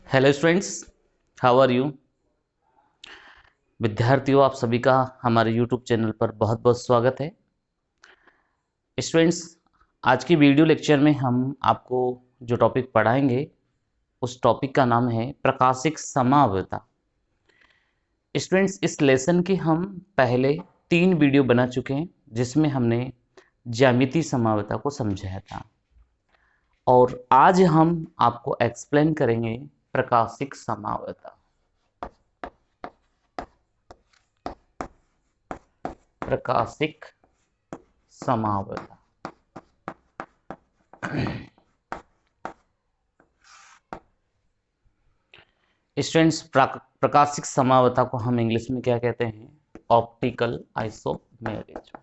Hello students, how are you. विद्यार्थियों, आप सभी का हमारे यूट्यूब चैनल पर बहुत बहुत स्वागत है। स्टूडेंट्स, आज की वीडियो लेक्चर में हम आपको जो टॉपिक पढ़ाएंगे उस टॉपिक का नाम है प्रकाशिक समावयवता। स्टूडेंट्स, इस लेसन के हम पहले 3 वीडियो बना चुके हैं जिसमें हमने ज्यामितीय समावयवता को समझाया था, और आज हम आपको एक्सप्लेन करेंगे प्रकाशिक समावयवता। प्रकाशिक समावयवता। स्टूडेंट्स, प्रकाशिक समावयवता को हम इंग्लिश में क्या कहते हैं? Optical isomerism.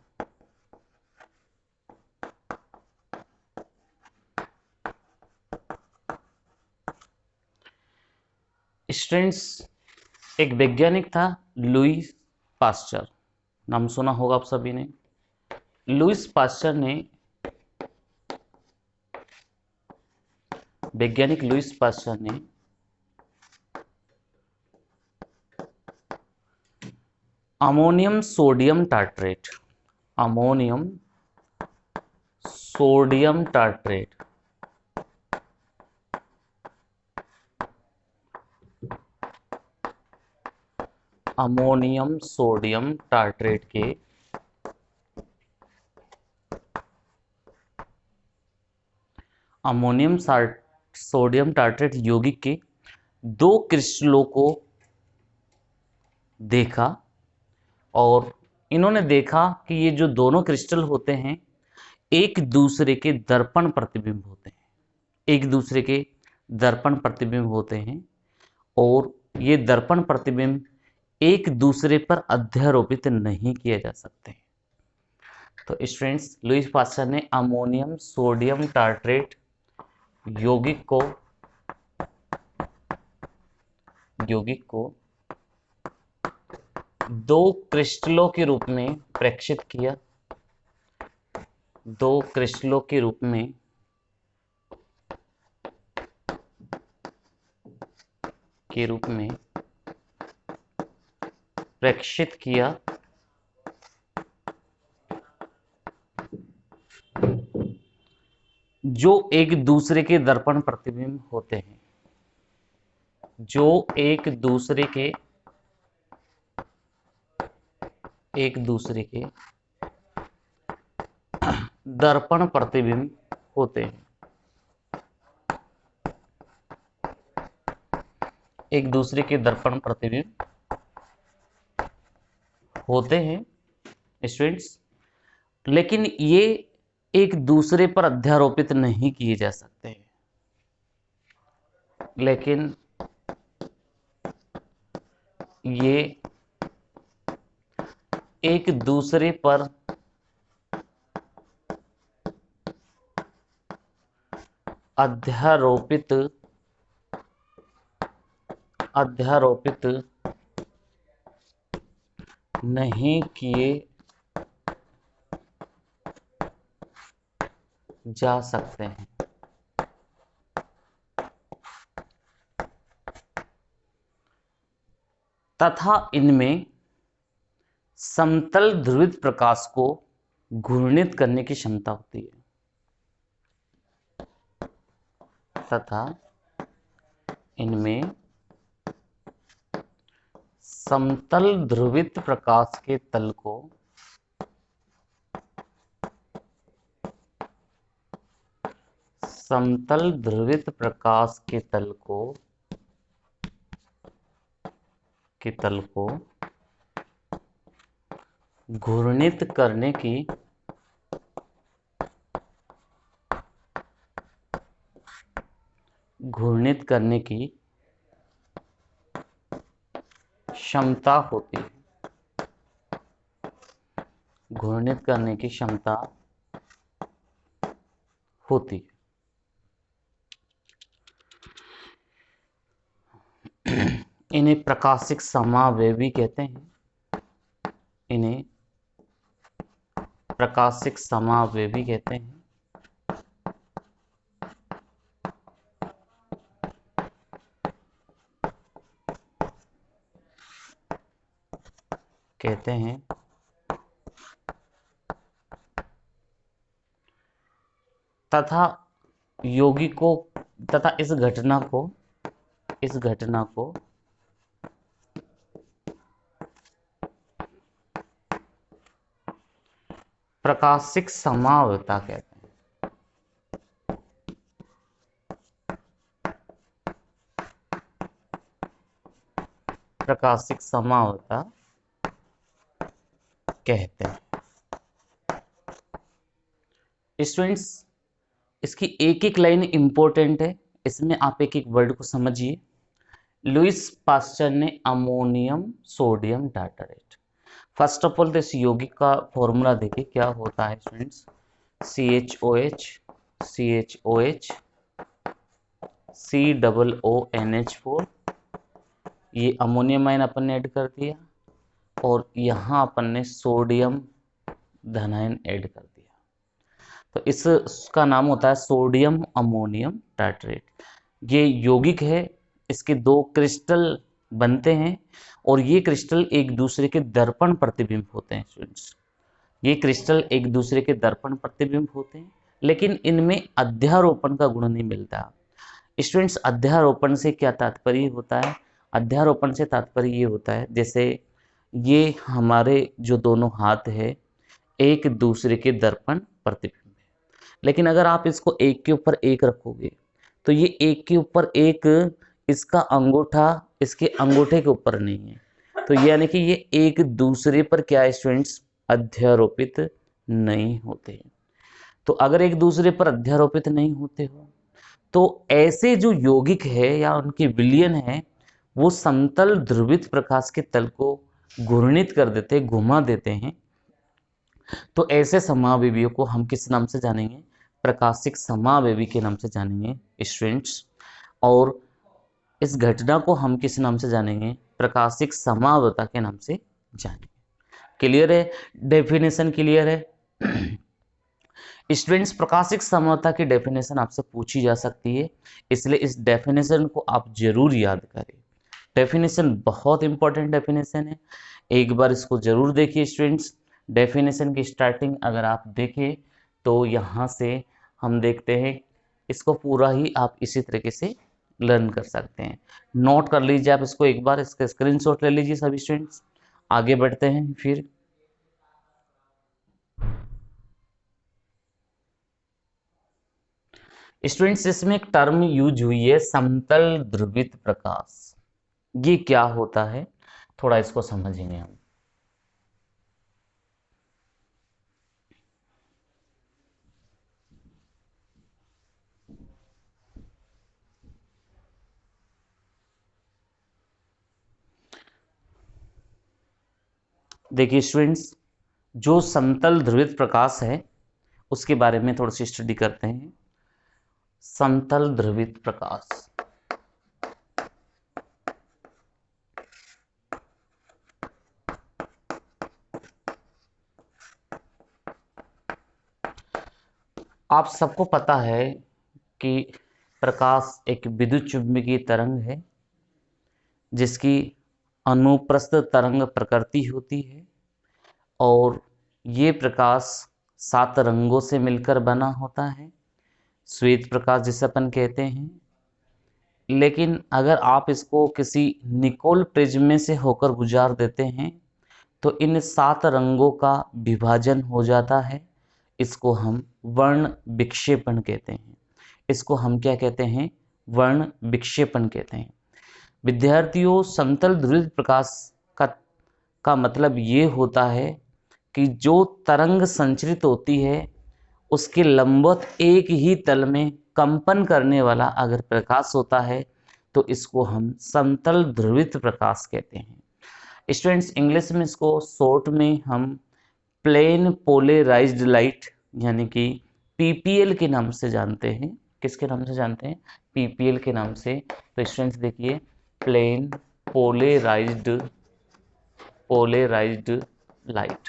स्टूडेंट्स, एक वैज्ञानिक था लुईस पास्चर, नाम सुना होगा आप सभी ने। लुईस पास्चर ने वैज्ञानिक लुईस पास्चर ने ammonium sodium tartrate, ammonium sodium tartrate ammonium sodium tartrate के अमोनियम सोडियम टार्ट्रेट यौगिक के 2 क्रिस्टलों को देखा, और इन्होंने देखा कि ये जो दोनों क्रिस्टल होते हैं एक दूसरे के दर्पण प्रतिबिंब होते हैं, एक दूसरे के दर्पण प्रतिबिंब होते हैं, और ये दर्पण प्रतिबिंब एक दूसरे पर अध्यारोपित नहीं किए जा सकते। तो स्टूडेंट्स, लुईस पास्चर ने अमोनियम सोडियम टार्ट्रेट यौगिक को 2 क्रिस्टलों के रूप में प्रेक्षित किया, 2 क्रिस्टलों के रूप में प्रेक्षित किया, जो एक दूसरे के दर्पण प्रतिबिंब होते हैं, जो एक दूसरे के दर्पण प्रतिबिंब होते हैं, एक दूसरे के दर्पण प्रतिबिंब होते हैं स्टूडेंट्स, लेकिन ये एक दूसरे पर अध्यारोपित नहीं किए जा सकते हैं। लेकिन ये एक दूसरे पर अध्यारोपित नहीं किए जा सकते हैं। तथा इनमें समतल ध्रुवित प्रकाश को घूर्णित करने की क्षमता होती है। तथा इनमें समतल ध्रुवित प्रकाश के तल को समतल ध्रुवित प्रकाश के तल को घूर्णित करने की क्षमता होती है। घूर्णित करने की क्षमता होती है। इन्हें प्रकाशिक समावयवी कहते हैं। इन्हें प्रकाशिक समावयवी कहते हैं। कहते हैं। तथा यौगिकों तथा इस घटना को प्रकाशिक संभाव्यता कहते हैं। प्रकाशिक संभाव्यता कहते हैं। स्टूडेंट्स, इसकी एक एक लाइन इंपॉर्टेंट है, इसमें आप एक एक वर्ड को समझिए। लुईस पास्चर ने ammonium sodium tartrate, first of all इस यौगिक का फॉर्मूला देखिए क्या होता है स्टूडेंट्स। CHOH COONH4, ये अमोनियम आयन अपन ने ऐड कर दिया और यहाँ अपन ने सोडियम धनायन ऐड कर दिया, तो इसका नाम होता है सोडियम अमोनियम टार्टरेट। ये यौगिक है, इसके दो क्रिस्टल बनते हैं और ये क्रिस्टल एक दूसरे के दर्पण प्रतिबिंब होते हैं स्टूडेंट्स। ये क्रिस्टल एक दूसरे के दर्पण प्रतिबिंब होते हैं, लेकिन इनमें अध्यारोपण का गुण नहीं मिलता। स्टूडेंट्स, अध्यारोपण से क्या तात्पर्य होता है? अध्यारोपण से तात्पर्य ये होता है जैसे ये हमारे जो दोनों हाथ है एक दूसरे के दर्पण प्रतिबिंब है, लेकिन अगर आप इसको एक के ऊपर एक रखोगे तो ये एक के ऊपर एक, इसका अंगूठा इसके अंगूठे के ऊपर नहीं है, तो यानी कि ये एक दूसरे पर क्या है स्टूडेंट्स? अध्यारोपित नहीं होते। तो अगर एक दूसरे पर अध्यारोपित नहीं होते हो तो ऐसे जो यौगिक है या उनके विलयन है वो समतल ध्रुवित प्रकाश के तल को घूर्णित कर देते, घुमा देते हैं। तो ऐसे समावयवियों को हम किस नाम से जानेंगे? प्रकाशिक समावयवी के नाम से जानेंगे स्टूडेंट्स। और इस घटना को हम किस नाम से जानेंगे? प्रकाशिक समावता के नाम से जानेंगे। क्लियर है? डेफिनेशन क्लियर है? स्टूडेंट्स, प्रकाशिक समावता की डेफिनेशन आपसे पूछी जा सकती है, इसलिए इस डेफिनेशन को आप जरूर याद करें। डेफिनेशन बहुत इंपॉर्टेंट डेफिनेशन है, एक बार इसको जरूर देखिए स्टूडेंट्स। डेफिनेशन की स्टार्टिंग अगर आप देखें तो यहाँ से हम देखते हैं, इसको पूरा ही आप इसी तरीके से लर्न कर सकते हैं। नोट कर लीजिए आप इसको एक बार, इसका स्क्रीनशॉट ले लीजिए सभी स्टूडेंट्स। आगे बढ़ते हैं फिर। स्टूडेंट्स, इसमें एक टर्म यूज हुई है समतल ध्रुवित प्रकाश। ये क्या होता है थोड़ा इसको समझेंगे हम। देखिए स्टूडेंट्स, जो समतल ध्रुवित प्रकाश है उसके बारे में थोड़ी सी स्टडी करते हैं। समतल ध्रुवित प्रकाश, आप सबको पता है कि प्रकाश एक विद्युत चुंबकीय तरंग है जिसकी अनुप्रस्थ तरंग प्रकृति होती है और ये प्रकाश 7 रंगों से मिलकर बना होता है, श्वेत प्रकाश जिसे अपन कहते हैं। लेकिन अगर आप इसको किसी निकोल प्रिज्म से होकर गुजार देते हैं तो इन 7 रंगों का विभाजन हो जाता है, इसको हम वर्ण विक्षेपण कहते हैं। इसको हम क्या कहते हैं? वर्ण विक्षेपण कहते हैं। विद्यार्थियों, समतल ध्रुवित प्रकाश का मतलब ये होता है कि जो तरंग संचरित होती है उसके लंबवत एक ही तल में कंपन करने वाला अगर प्रकाश होता है तो इसको हम समतल ध्रुवित प्रकाश कहते हैं। स्टूडेंट्स, इंग्लिश में इसको शॉर्ट में हम प्लेन पोलराइज्ड लाइट यानी कि PPL के नाम से जानते हैं। किसके नाम से जानते हैं? PPL के नाम से। तो स्टूडेंट्स देखिए, प्लेन पोलराइज्ड लाइट,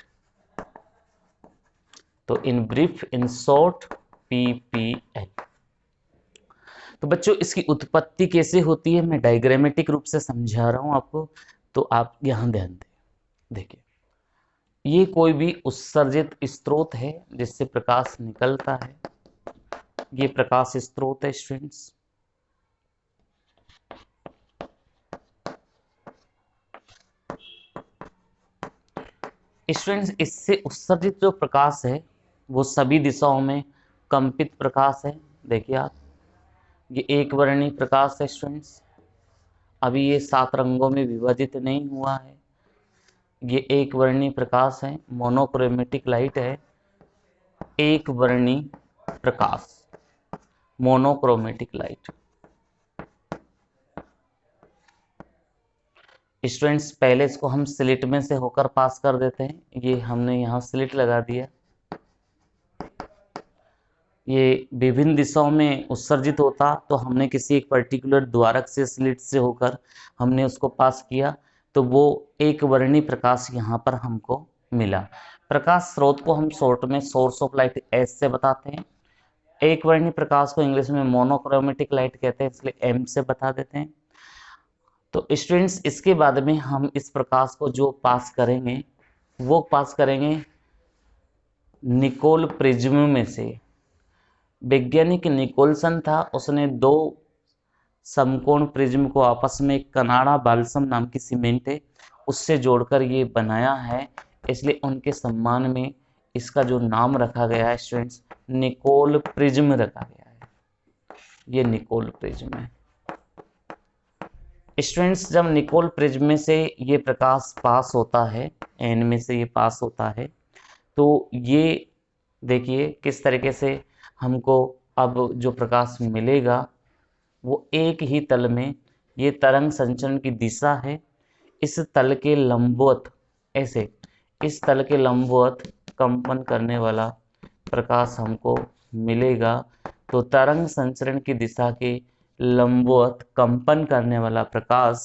तो in brief in short PPL। तो बच्चों, इसकी उत्पत्ति कैसे होती है मैं डायग्रामेटिक रूप से समझा रहा हूं आपको, तो आप यहां ध्यान दें। देखिए, ये कोई भी उत्सर्जित स्रोत है जिससे प्रकाश निकलता है, ये प्रकाश स्रोत है स्टूडेंट्स। स्टूडेंट्स इससे उत्सर्जित जो प्रकाश है वो सभी दिशाओं में कंपित प्रकाश है। देखिए आप, ये एक वर्णी प्रकाश है स्टूडेंट्स, अभी ये 7 रंगों में विभाजित नहीं हुआ है। ये एक वर्णी प्रकाश है, मोनोक्रोमेटिक लाइट है, एक वर्णी प्रकाश, मोनोक्रोमेटिक लाइट। स्टूडेंट्स पहले इसको हम स्लिट में से होकर पास कर देते हैं। ये हमने यहाँ स्लिट लगा दिया, ये विभिन्न दिशाओं में उत्सर्जित होता तो हमने किसी एक पर्टिकुलर द्वारक से, स्लिट से होकर हमने उसको पास किया, तो वो एक वर्णी प्रकाश यहाँ पर हमको मिला। प्रकाश स्रोत को हम शॉर्ट में सोर्स ऑफ लाइट एस से बताते हैं। एक वर्णी प्रकाश को इंग्लिश में मोनोक्रोमेटिक लाइट कहते हैं, इसलिए एम से बता देते हैं। तो स्टूडेंट्स इसके बाद में हम इस प्रकाश को जो पास करेंगे वो पास करेंगे निकोल प्रिज्म में से। वैज्ञानिक निकोलसन था, उसने 2 समकोण प्रिज्म को आपस में एक कनाडा बाल्सम नाम की सीमेंट है उससे जोड़कर ये बनाया है, इसलिए उनके सम्मान में इसका जो नाम रखा गया है स्टूडेंट्स, निकोल प्रिज्म रखा गया है। ये निकोल प्रिज्म है स्टूडेंट्स। जब निकोल प्रिज्म में से ये प्रकाश पास होता है, एन में से ये पास होता है, तो ये देखिए किस तरीके से हमको अब जो प्रकाश मिलेगा वो एक ही तल में, ये तरंग संचरण की दिशा है, इस तल के लंबवत, ऐसे इस तल के लंबवत कंपन करने वाला प्रकाश हमको मिलेगा। तो तरंग संचरण की दिशा के लंबवत कंपन करने वाला प्रकाश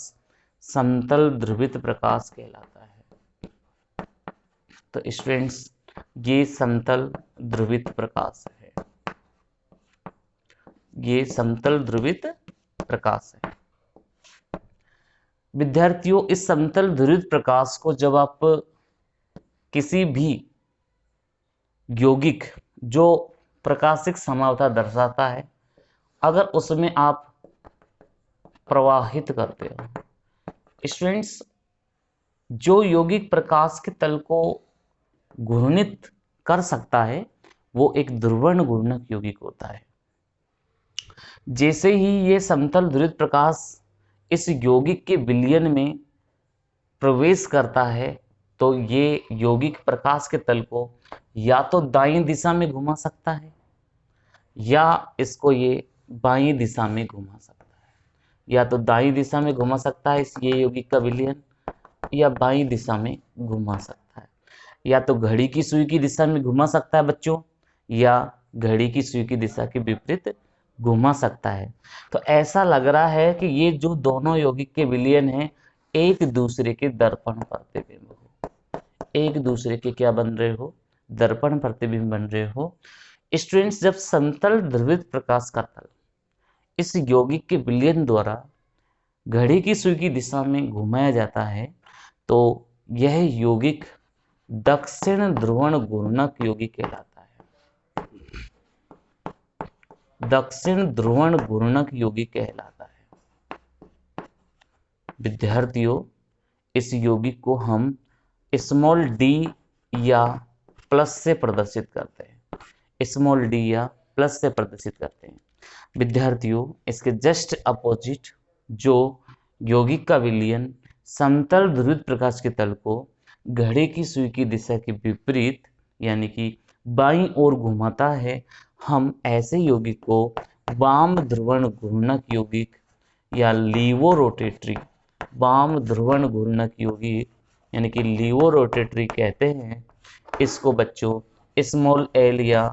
समतल ध्रुवित प्रकाश कहलाता है। तो स्टूडेंट्स ये समतल ध्रुवित प्रकाश है, ये समतल ध्रुवित प्रकाश है। विद्यार्थियों इस समतल ध्रुवित प्रकाश को जब आप किसी भी यौगिक जो प्रकाशिक समावता दर्शाता है, अगर उसमें आप प्रवाहित करते हो, स्टूडेंट्स जो यौगिक प्रकाश के तल को घूर्णित कर सकता है वो एक ध्रुवण घूर्णक यौगिक होता है। जैसे ही ये समतल ध्रुवित प्रकाश इस यौगिक के विलयन में प्रवेश करता है तो ये यौगिक प्रकाश के तल को या तो दाईं दिशा में घुमा सकता है या इसको ये बाईं दिशा में घुमा सकता है, या तो दाईं दिशा में घुमा सकता है इस ये यौगिक का विलयन, या बाईं दिशा में घुमा सकता है, या तो घड़ी की सुई की दिशा में घुमा सकता है बच्चों, या घड़ी की सुई की दिशा के विपरीत घुमा सकता है। तो ऐसा लग रहा है कि ये जो दोनों यौगिक के विलयन हैं एक दूसरे के दर्पण प्रतिबिंब हो, एक दूसरे के क्या बन रहे हो, दर्पण प्रतिबिंब बन रहे हो। स्टूडेंट्स जब समतल ध्रुवित प्रकाश का तल इस यौगिक के विलयन द्वारा घड़ी की सुई की दिशा में घुमाया जाता है तो यह यौगिक दक्षिण ध्रुवण घूर्णक यौगिक कहलाता है, दक्षिण ध्रुवण घूर्णक यौगिक कहलाता है। विद्यार्थियों इस यौगिक को हम स्मॉल डी या प्लस से प्रदर्शित करते हैं, स्मॉल डी या प्लस से प्रदर्शित करते हैं। विद्यार्थियों इसके जस्ट अपोजिट जो यौगिक का विलयन समतल ध्रुवित प्रकाश के तल को घड़ी की सुई की दिशा के विपरीत यानी कि बाईं ओर घुमाता है, हम ऐसे यौगिक को वाम ध्रुवण घूर्णक यौगिक या लीवो रोटेटरी, वाम ध्रुवण घूर्णक यौगिक यानी कि लीवो रोटेटरी कहते हैं। इसको बच्चों स्मॉल एल या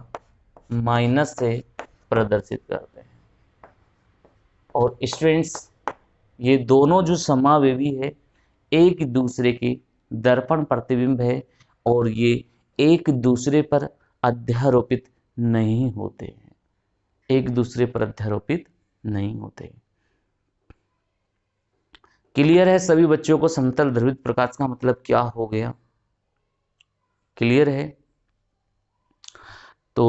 माइनस से प्रदर्शित करते हैं। और स्टूडेंट्स ये दोनों जो समावेवी है एक दूसरे के दर्पण प्रतिबिंब है और ये एक दूसरे पर अध्यारोपित नहीं होते हैं, एक दूसरे पर अध्यारोपित नहीं होते। क्लियर है सभी बच्चों को समतल ध्रुवित प्रकाश का मतलब क्या हो गया? क्लियर है? तो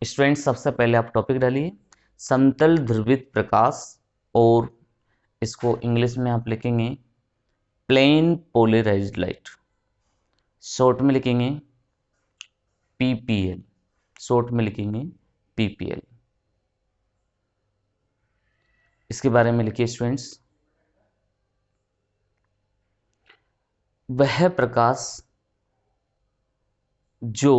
स्टूडेंट्स सबसे पहले आप टॉपिक डालिए समतल ध्रुवित प्रकाश, और इसको इंग्लिश में आप लिखेंगे प्लेन पोलराइज्ड लाइट, शॉर्ट में लिखेंगे पीपीएल, शॉर्ट में लिखेंगे पीपीएल। इसके बारे में लिखिए स्टूडेंट्स, वह प्रकाश जो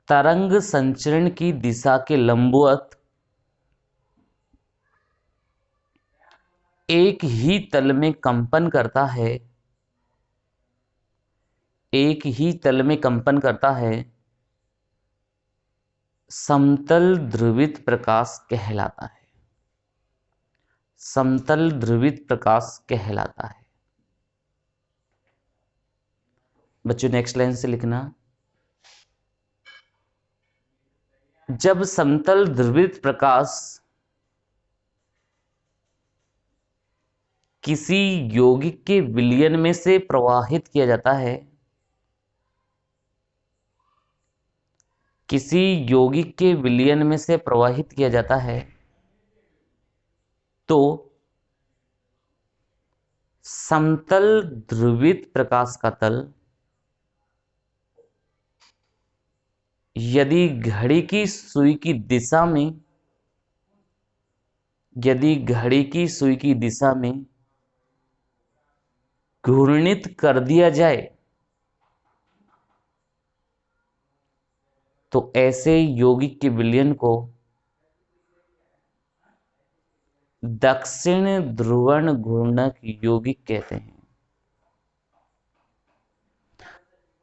तरंग संचरण की दिशा के लंबवत एक ही तल में कंपन करता है, एक ही तल में कंपन करता है, समतल ध्रुवित प्रकाश कहलाता है, समतल ध्रुवित प्रकाश कहलाता है। बच्चों नेक्स्ट लाइन से लिखना, जब समतल ध्रुवित प्रकाश किसी यौगिक के विलयन में से प्रवाहित किया जाता है, किसी यौगिक के विलयन में से प्रवाहित किया जाता है, तो समतल ध्रुवित प्रकाश का तल यदि घड़ी की सुई की दिशा में, यदि घड़ी की सुई की दिशा में घूर्णित कर दिया जाए, तो ऐसे यौगिक के विलयन को दक्षिण ध्रुवण घूर्णक यौगिक कहते हैं,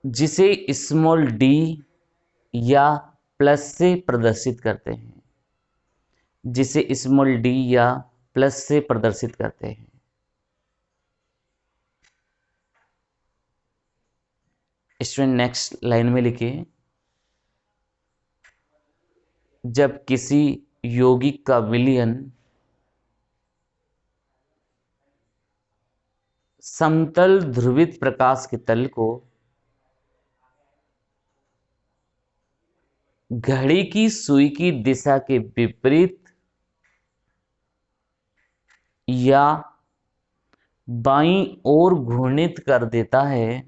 जिसे स्मॉल डी या प्लस से प्रदर्शित करते हैं, जिसे स्मॉल डी या प्लस से प्रदर्शित करते हैं। स्टूडेंट नेक्स्ट लाइन में लिखिए, जब किसी यौगिक का विलयन समतल ध्रुवित प्रकाश के तल को घड़ी की सुई की दिशा के विपरीत या बाईं ओर घूर्णित कर देता है,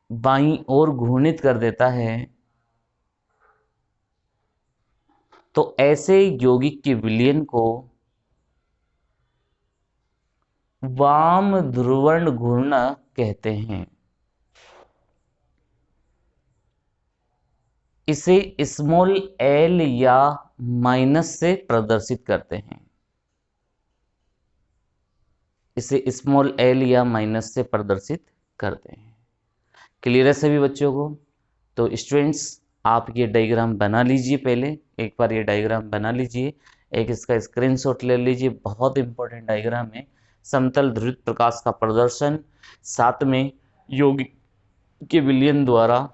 बाईं ओर घूर्णित कर देता है, तो ऐसे यौगिक के विलयन को वाम ध्रुवण घूर्णक कहते हैं। इसे स्मॉल एल या माइनस से प्रदर्शित करते हैं, इसे स्मॉल एल या माइनस से प्रदर्शित करते हैं। क्लियर है सभी बच्चों को? तो स्टूडेंट्स आप ये डायग्राम बना लीजिए, पहले एक बार ये डायग्राम बना लीजिए, एक इसका स्क्रीनशॉट ले लीजिए, बहुत इंपॉर्टेंट डायग्राम है। समतल ध्रुवित प्रकाश का प्रदर्शन, साथ में यौगिक के विलयन द्वारा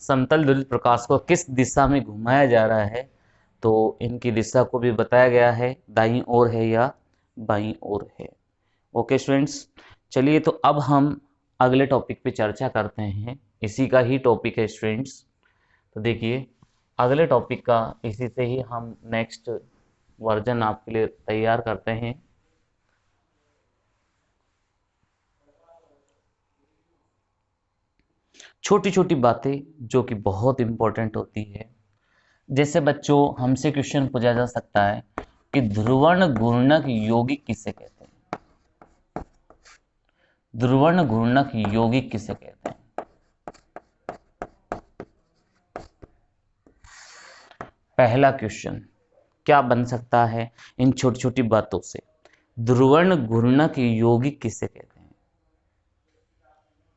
समतल ध्रुवित प्रकाश को किस दिशा में घुमाया जा रहा है, तो इनकी दिशा को भी बताया गया है, दाईं ओर है या बाईं ओर है। ओके स्टूडेंट्स, चलिए तो अब हम अगले टॉपिक पे चर्चा करते हैं, इसी का ही टॉपिक है स्टूडेंट्स। तो देखिए अगले टॉपिक का, इसी से ही हम नेक्स्ट वर्जन आपके लिए तैयार करते हैं। छोटी छोटी बातें जो कि बहुत इंपॉर्टेंट होती है, जैसे बच्चों हमसे क्वेश्चन पूछा जा सकता है कि ध्रुवण घूर्णक यौगिक किसे कहते हैं, ध्रुवण घूर्णक यौगिक किसे कहते हैं। पहला क्वेश्चन क्या बन सकता है इन छोटी छोटी बातों से, ध्रुवण घूर्णक यौगिक किसे कहते हैं।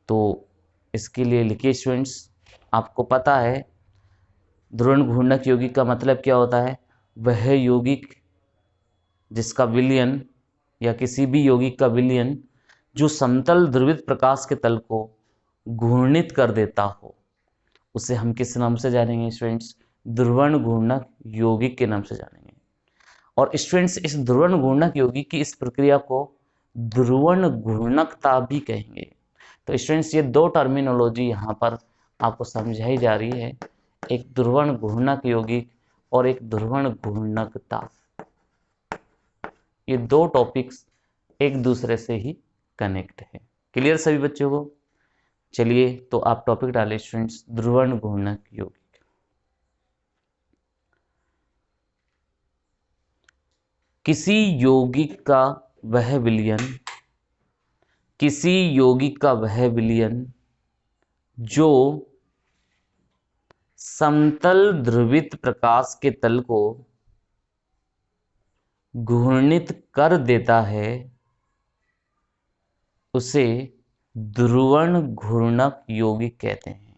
तो इसके लिए लिखिए स्टूडेंट्स, आपको पता है ध्रुवण घूर्णक यौगिक का मतलब क्या होता है, वह यौगिक जिसका विलयन या किसी भी यौगिक का विलयन जो समतल ध्रुवित प्रकाश के तल को घूर्णित कर देता हो, उसे हम किस नाम से जानेंगे स्टूडेंट्स, ध्रुवण घूर्णक यौगिक के नाम से जानेंगे। और स्टूडेंट्स इस ध्रुवण घूर्णक यौगिक की इस प्रक्रिया को ध्रुवण घूर्णकता भी कहेंगे। तो स्टूडेंट्स ये दो टर्मिनोलॉजी यहाँ पर आपको समझाई जा रही है, एक ध्रुवण घूर्णक यौगिक और एक ध्रुवण घूर्णकता। ये दो टॉपिक्स एक दूसरे से ही कनेक्ट है। क्लियर सभी बच्चों को? चलिए तो आप टॉपिक डालें स्टूडेंट्स, ध्रुवण घूर्णक यौगिक। किसी यौगिक का वह विलयन जो समतल ध्रुवित प्रकाश के तल को घूर्णित कर देता है उसे ध्रुवण घूर्णक यौगिक कहते हैं।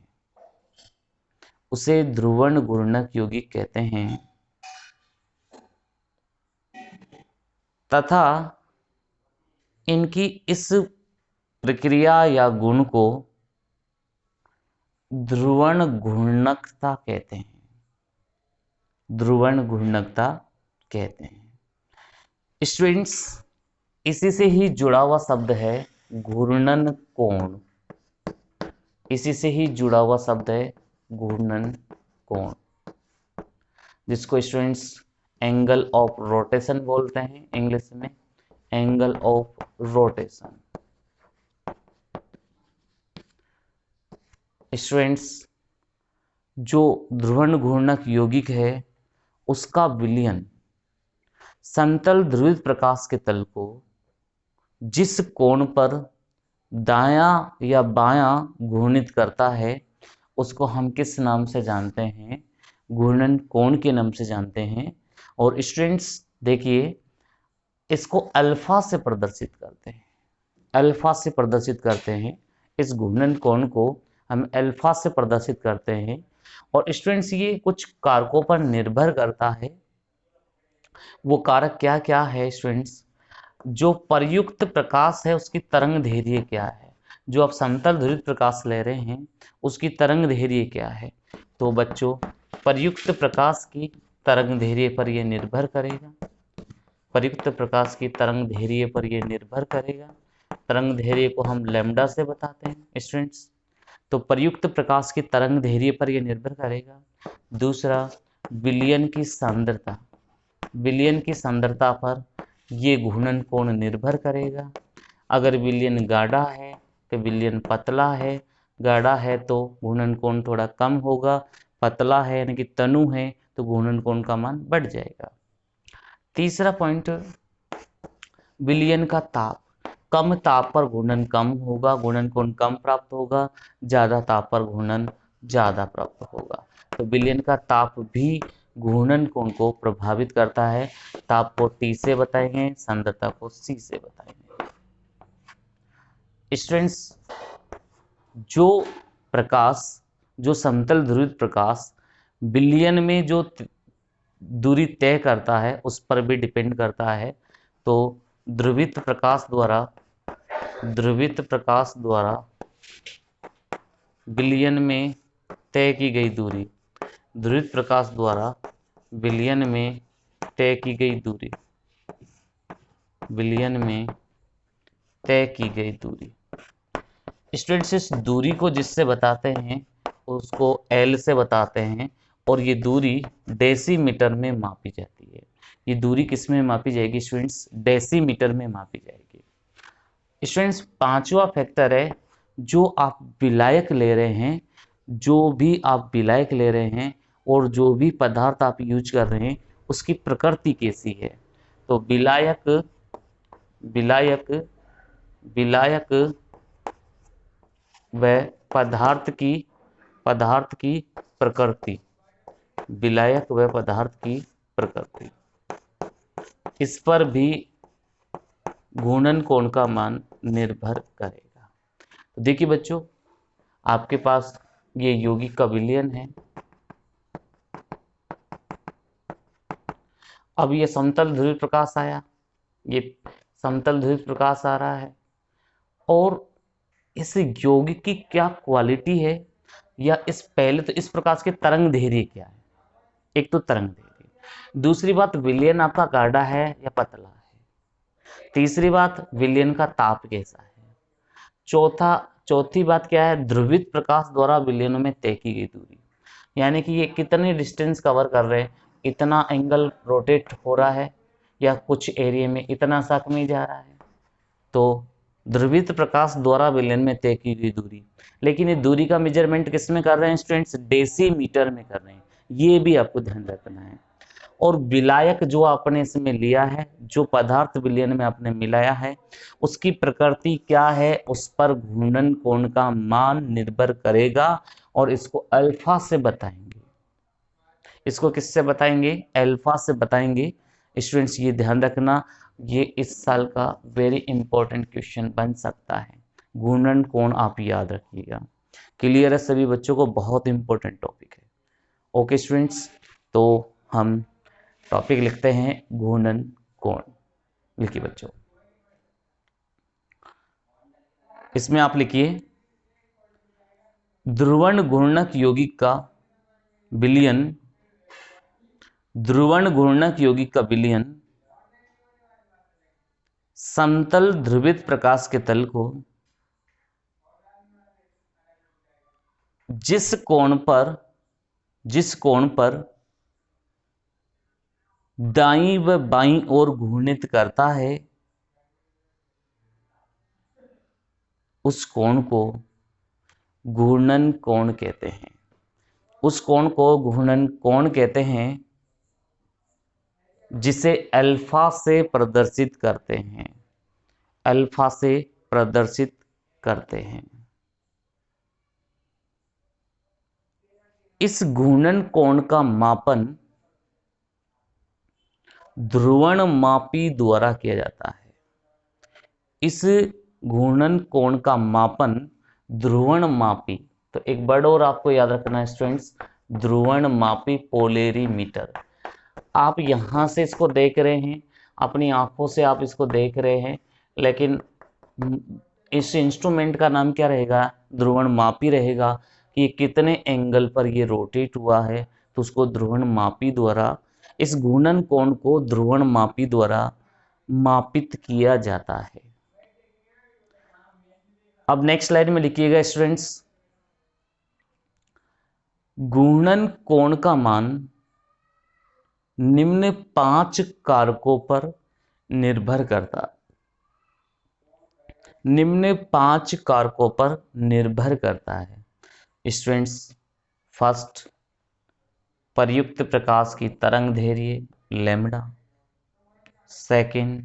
उसे ध्रुवण घूर्णक यौगिक कहते हैं तथा इनकी इस प्रक्रिया या गुण को ध्रुवण घूर्णकता कहते हैं। ध्रुवण घूर्णकता कहते हैं। स्टूडेंट्स, इसी से ही जुड़ा हुआ शब्द है घूर्णन कोण। इसी से ही जुड़ा हुआ शब्द है घूर्णन कोण, जिसको स्टूडेंट्स एंगल ऑफ रोटेशन बोलते हैं इंग्लिश में, एंगल ऑफ रोटेशन। स्टूडेंट्स, जो ध्रुवण घूर्णक यौगिक है उसका विलयन समतल ध्रुवित प्रकाश के तल को जिस कोण पर दायां या बायां घूर्णित करता है उसको हम किस नाम से जानते हैं? घूर्णन कोण के नाम से जानते हैं। और स्टूडेंट्स देखिए, इसको अल्फा से प्रदर्शित करते हैं। अल्फा से प्रदर्शित करते हैं, इस घूर्णन कोण को हम अल्फा से प्रदर्शित करते हैं। और स्टूडेंट्स ये कुछ कारकों पर निर्भर करता है। वो कारक क्या क्या है स्टूडेंट्स? जो प्रयुक्त प्रकाश है उसकी तरंग दैर्ध्य क्या है, जो आप समतल ध्रुवित प्रकाश ले रहे हैं उसकी तरंग दैर्ध्य क्या है। तो बच्चों, प्रयुक्त प्रकाश की तरंग दैर्ध्य पर यह निर्भर करेगा। प्रयुक्त प्रकाश की तरंग दैर्ध्य पर यह निर्भर करेगा। तरंग दैर्ध्य को हम लैम्डा से बताते हैं स्टूडेंट्स। तो प्रयुक्त प्रकाश की तरंग दैर्ध्य पर यह निर्भर करेगा। दूसरा, विलयन की सांद्रता। विलयन की सांद्रता पर ये घूर्णन कोण निर्भर करेगा। अगर विलयन गाढ़ा है तो विलयन पतला है। गाढ़ा है तो घूर्णन कोण थोड़ा कम होगा, पतला है यानी कि तनु है तो घूर्णन कोण का मान बढ़ जाएगा। तीसरा पॉइंट, विलयन का ताप। कम ताप पर घूर्णन कम होगा, घूर्णन कोण कम प्राप्त होगा। ज़्यादा ताप पर घूर्णन ज़्यादा प्राप्त होगा। तो विलयन का ताप भी घूर्णन कोण को प्रभावित करता है। ताप को T से बताएंगे, सांद्रता को C से बताएंगे। स्टूडेंट्स, जो समतल ध्रुवित प्रकाश विलयन में जो दूरी तय करता है उस पर भी डिपेंड करता है। तो ध्रुवित प्रकाश द्वारा विलयन में तय की गई दूरी, ध्रुवित प्रकाश द्वारा विलयन में तय की गई दूरी, विलयन में तय की गई दूरी। स्टूडेंट्स, इस दूरी को जिससे बताते हैं उसको L से बताते हैं और ये दूरी डेसीमीटर में मापी जाती है। ये दूरी किस में मापी जाएगी स्टूडेंट्स? डेसीमीटर में मापी जाएगी। स्टूडेंट्स, पांचवा फैक्टर है जो आप विलायक ले रहे हैं, जो भी आप विलायक ले रहे हैं और जो भी पदार्थ आप यूज कर रहे हैं उसकी प्रकृति कैसी है। तो विलायक व पदार्थ की प्रकृति, विलायक व पदार्थ की प्रकृति, इस पर भी घूर्णन कोण का मान निर्भर करेगा। तो देखिए बच्चों, आपके पास ये यौगिक का विलयन है। अब ये समतल ध्रुवित प्रकाश आया, ये समतल ध्रुवित प्रकाश आ रहा है और इस यौगिक की क्या क्वालिटी है, या पहले तो इस प्रकाश के तरंग दैर्ध्य क्या है। एक तो तरंग दैर्ध्य, दूसरी बात विलयन आपका गाढ़ा है या पतला है, तीसरी बात विलयन का ताप कैसा है, चौथा चौथी बात क्या है, ध्रुवित प्रकाश द्वारा विलयनों में तय की गई दूरी, यानी कि ये कितनी डिस्टेंस कवर कर रहे हैं, इतना एंगल रोटेट हो रहा है या कुछ एरिया में इतना सा कमी जा रहा है। तो ध्रुवित प्रकाश द्वारा विलयन में तय की गई दूरी, लेकिन ये दूरी का मेजरमेंट किस में कर रहे हैं स्टूडेंट्स, डेसीमीटर में कर रहे हैं, ये भी आपको ध्यान रखना है। और विलायक जो आपने इसमें लिया है, जो पदार्थ विलयन में आपने मिलाया है, उसकी प्रकृति क्या है, उस पर घूर्णन कोण का मान निर्भर करेगा और इसको अल्फा से बताएंगे। इसको किससे बताएंगे, अल्फा से बताएंगे। स्टूडेंट्स ये ध्यान रखना, ये इस साल का वेरी इंपॉर्टेंट क्वेश्चन बन सकता है। घूर्णन कोण आप याद रखिएगा। क्लियर है सभी बच्चों को, बहुत इंपॉर्टेंट टॉपिक है। ओके स्टूडेंट्स, तो हम टॉपिक लिखते हैं घूर्णन कोण। लिखिए बच्चों, इसमें आप लिखिए ध्रुवण घूर्णक यौगिक का विलयन, ध्रुवण घूर्णक यौगिक का विलयन समतल ध्रुवित प्रकाश के तल को जिस कोण पर दाईं व बाईं ओर घूर्णित करता है, उस कोण को घूर्णन कोण कहते हैं। उस कोण को घूर्णन कोण कहते हैं जिसे अल्फा से प्रदर्शित करते हैं, अल्फा से प्रदर्शित करते हैं। इस घूर्णन कोण का मापन ध्रुवण मापी द्वारा किया जाता है। इस घूर्णन कोण का मापन ध्रुवण मापी, तो एक वर्ड और आपको याद रखना है स्टूडेंट्स, ध्रुवण मापी पोलेरीमीटर। आप यहां से इसको देख रहे हैं, अपनी आंखों से आप इसको देख रहे हैं, लेकिन इस इंस्ट्रूमेंट का नाम क्या रहेगा, ध्रुवण मापी रहेगा। कि ये कितने एंगल पर ये रोटेट हुआ है, तो उसको ध्रुवण मापी द्वारा, इस घूर्णन कोण को ध्रुवण मापी द्वारा मापित किया जाता है। अब नेक्स्ट स्लाइड में लिखिएगा स्टूडेंट्स, घूर्णन कोण का मान निम्न 5 कारकों पर निर्भर करता, निम्न 5 कारकों पर निर्भर करता है स्टूडेंट्स। फर्स्ट, प्रयुक्त प्रकाश की तरंग दैर्ध्य लैम्ब्डा। सेकंड,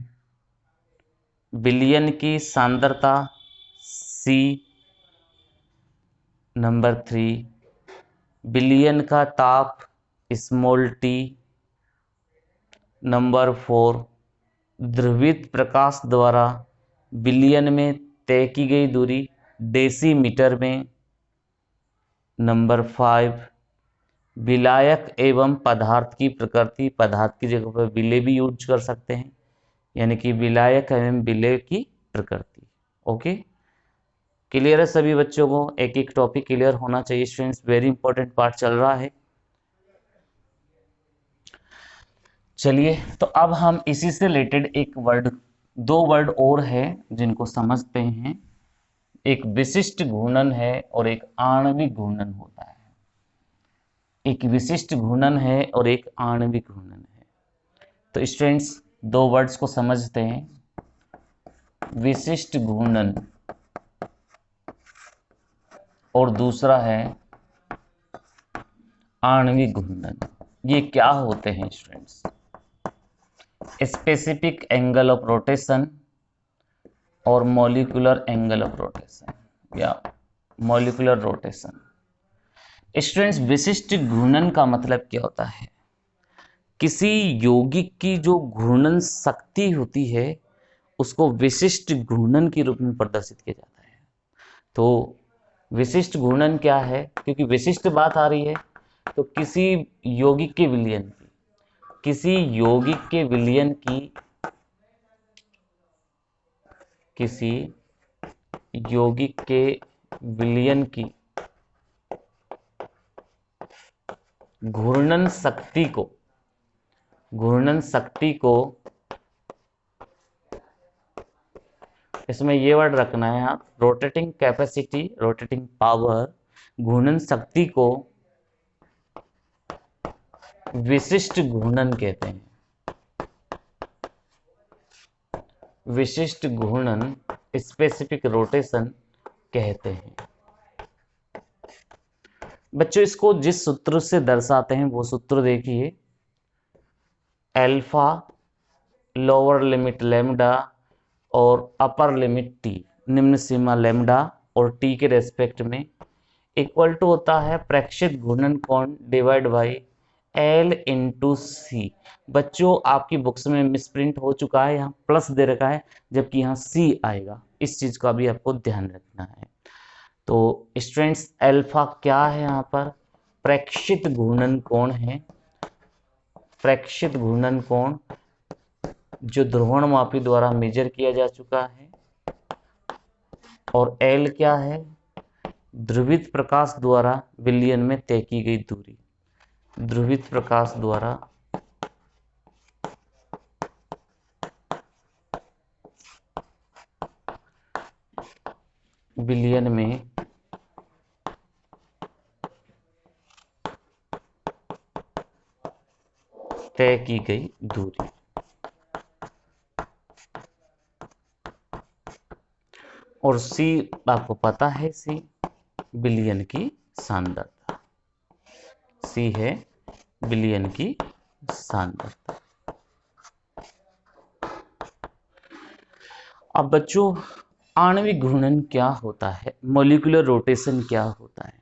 विलयन की सांद्रता C। नंबर 3, विलयन का ताप स्मॉल t। नंबर 4, ध्रुवित प्रकाश द्वारा विलयन में तय की गई दूरी डेसीमीटर में। नंबर 5, विलायक एवं पदार्थ की प्रकृति, पदार्थ की जगह पर विलेय भी यूज कर सकते हैं, यानी कि विलायक एवं विलेय की प्रकृति। ओके, क्लियर है सभी बच्चों को, एक एक टॉपिक क्लियर होना चाहिए स्टूडेंट्स, वेरी इंपॉर्टेंट पार्ट चल रहा है। चलिए, तो अब हम इसी से रिलेटेड एक वर्ड, 2 वर्ड और है जिनको समझते हैं। एक विशिष्ट घूर्णन है और एक आणविक घूर्णन होता है। एक विशिष्ट घूर्णन है और एक आणविक घूर्णन है। तो स्टूडेंट्स 2 वर्ड्स को समझते हैं, विशिष्ट घूर्णन और दूसरा है आणविक घूर्णन। ये क्या होते हैं students, specific angle of rotation और मॉलिक्यूलर एंगल ऑफ रोटेशन या मॉलिक्यूलर रोटेशन। स्टूडेंट्स विशिष्ट घूर्णन का मतलब क्या होता है, किसी यौगिक की जो घूर्णन शक्ति होती है उसको विशिष्ट घूर्णन के रूप में प्रदर्शित किया जाता है। तो विशिष्ट घूर्णन क्या है, क्योंकि विशिष्ट बात आ रही है, तो किसी यौगिक के विलयन की, किसी यौगिक के विलयन की, किसी यौगिक के विलयन की घूर्णन शक्ति को, घूर्णन शक्ति को इसमें ये वर्ड रखना है आप, रोटेटिंग कैपेसिटी, रोटेटिंग पावर, घूर्णन शक्ति को विशिष्ट घूर्णन कहते हैं। विशिष्ट घूर्णन, स्पेसिफिक रोटेशन कहते हैं। बच्चों इसको जिस सूत्र से दर्शाते हैं वो सूत्र देखिए, अल्फा लोअर लिमिट लैम्डा और अपर लिमिट टी, निम्न सीमा लैम्डा और टी के रेस्पेक्ट में, इक्वल टू होता है प्रेक्षित घूर्णन कोण डिवाइड बाई एल इंटू सी। बच्चों आपकी बुक्स में मिसप्रिंट हो चुका है, यहाँ प्लस दे रखा है जबकि यहाँ सी आएगा, इस चीज का भी आपको ध्यान रखना है। तो स्टूडेंट्स अल्फा क्या है, यहाँ पर प्रेक्षित घूर्णन कोण है, प्रेक्षित घूर्णन कोण जो ध्रुवणमापी द्वारा मेजर किया जा चुका है। और एल क्या है, ध्रुवित प्रकाश द्वारा विलयन में तय की गई दूरी, ध्रुवित प्रकाश द्वारा विलयन में तय की गई दूरी। और सी आपको पता है, सी विलयन की सांद्रता, सी है विलयन की सांद्रता। अब बच्चों आणविक घूर्णन क्या होता है, मॉलिक्यूलर रोटेशन क्या होता है?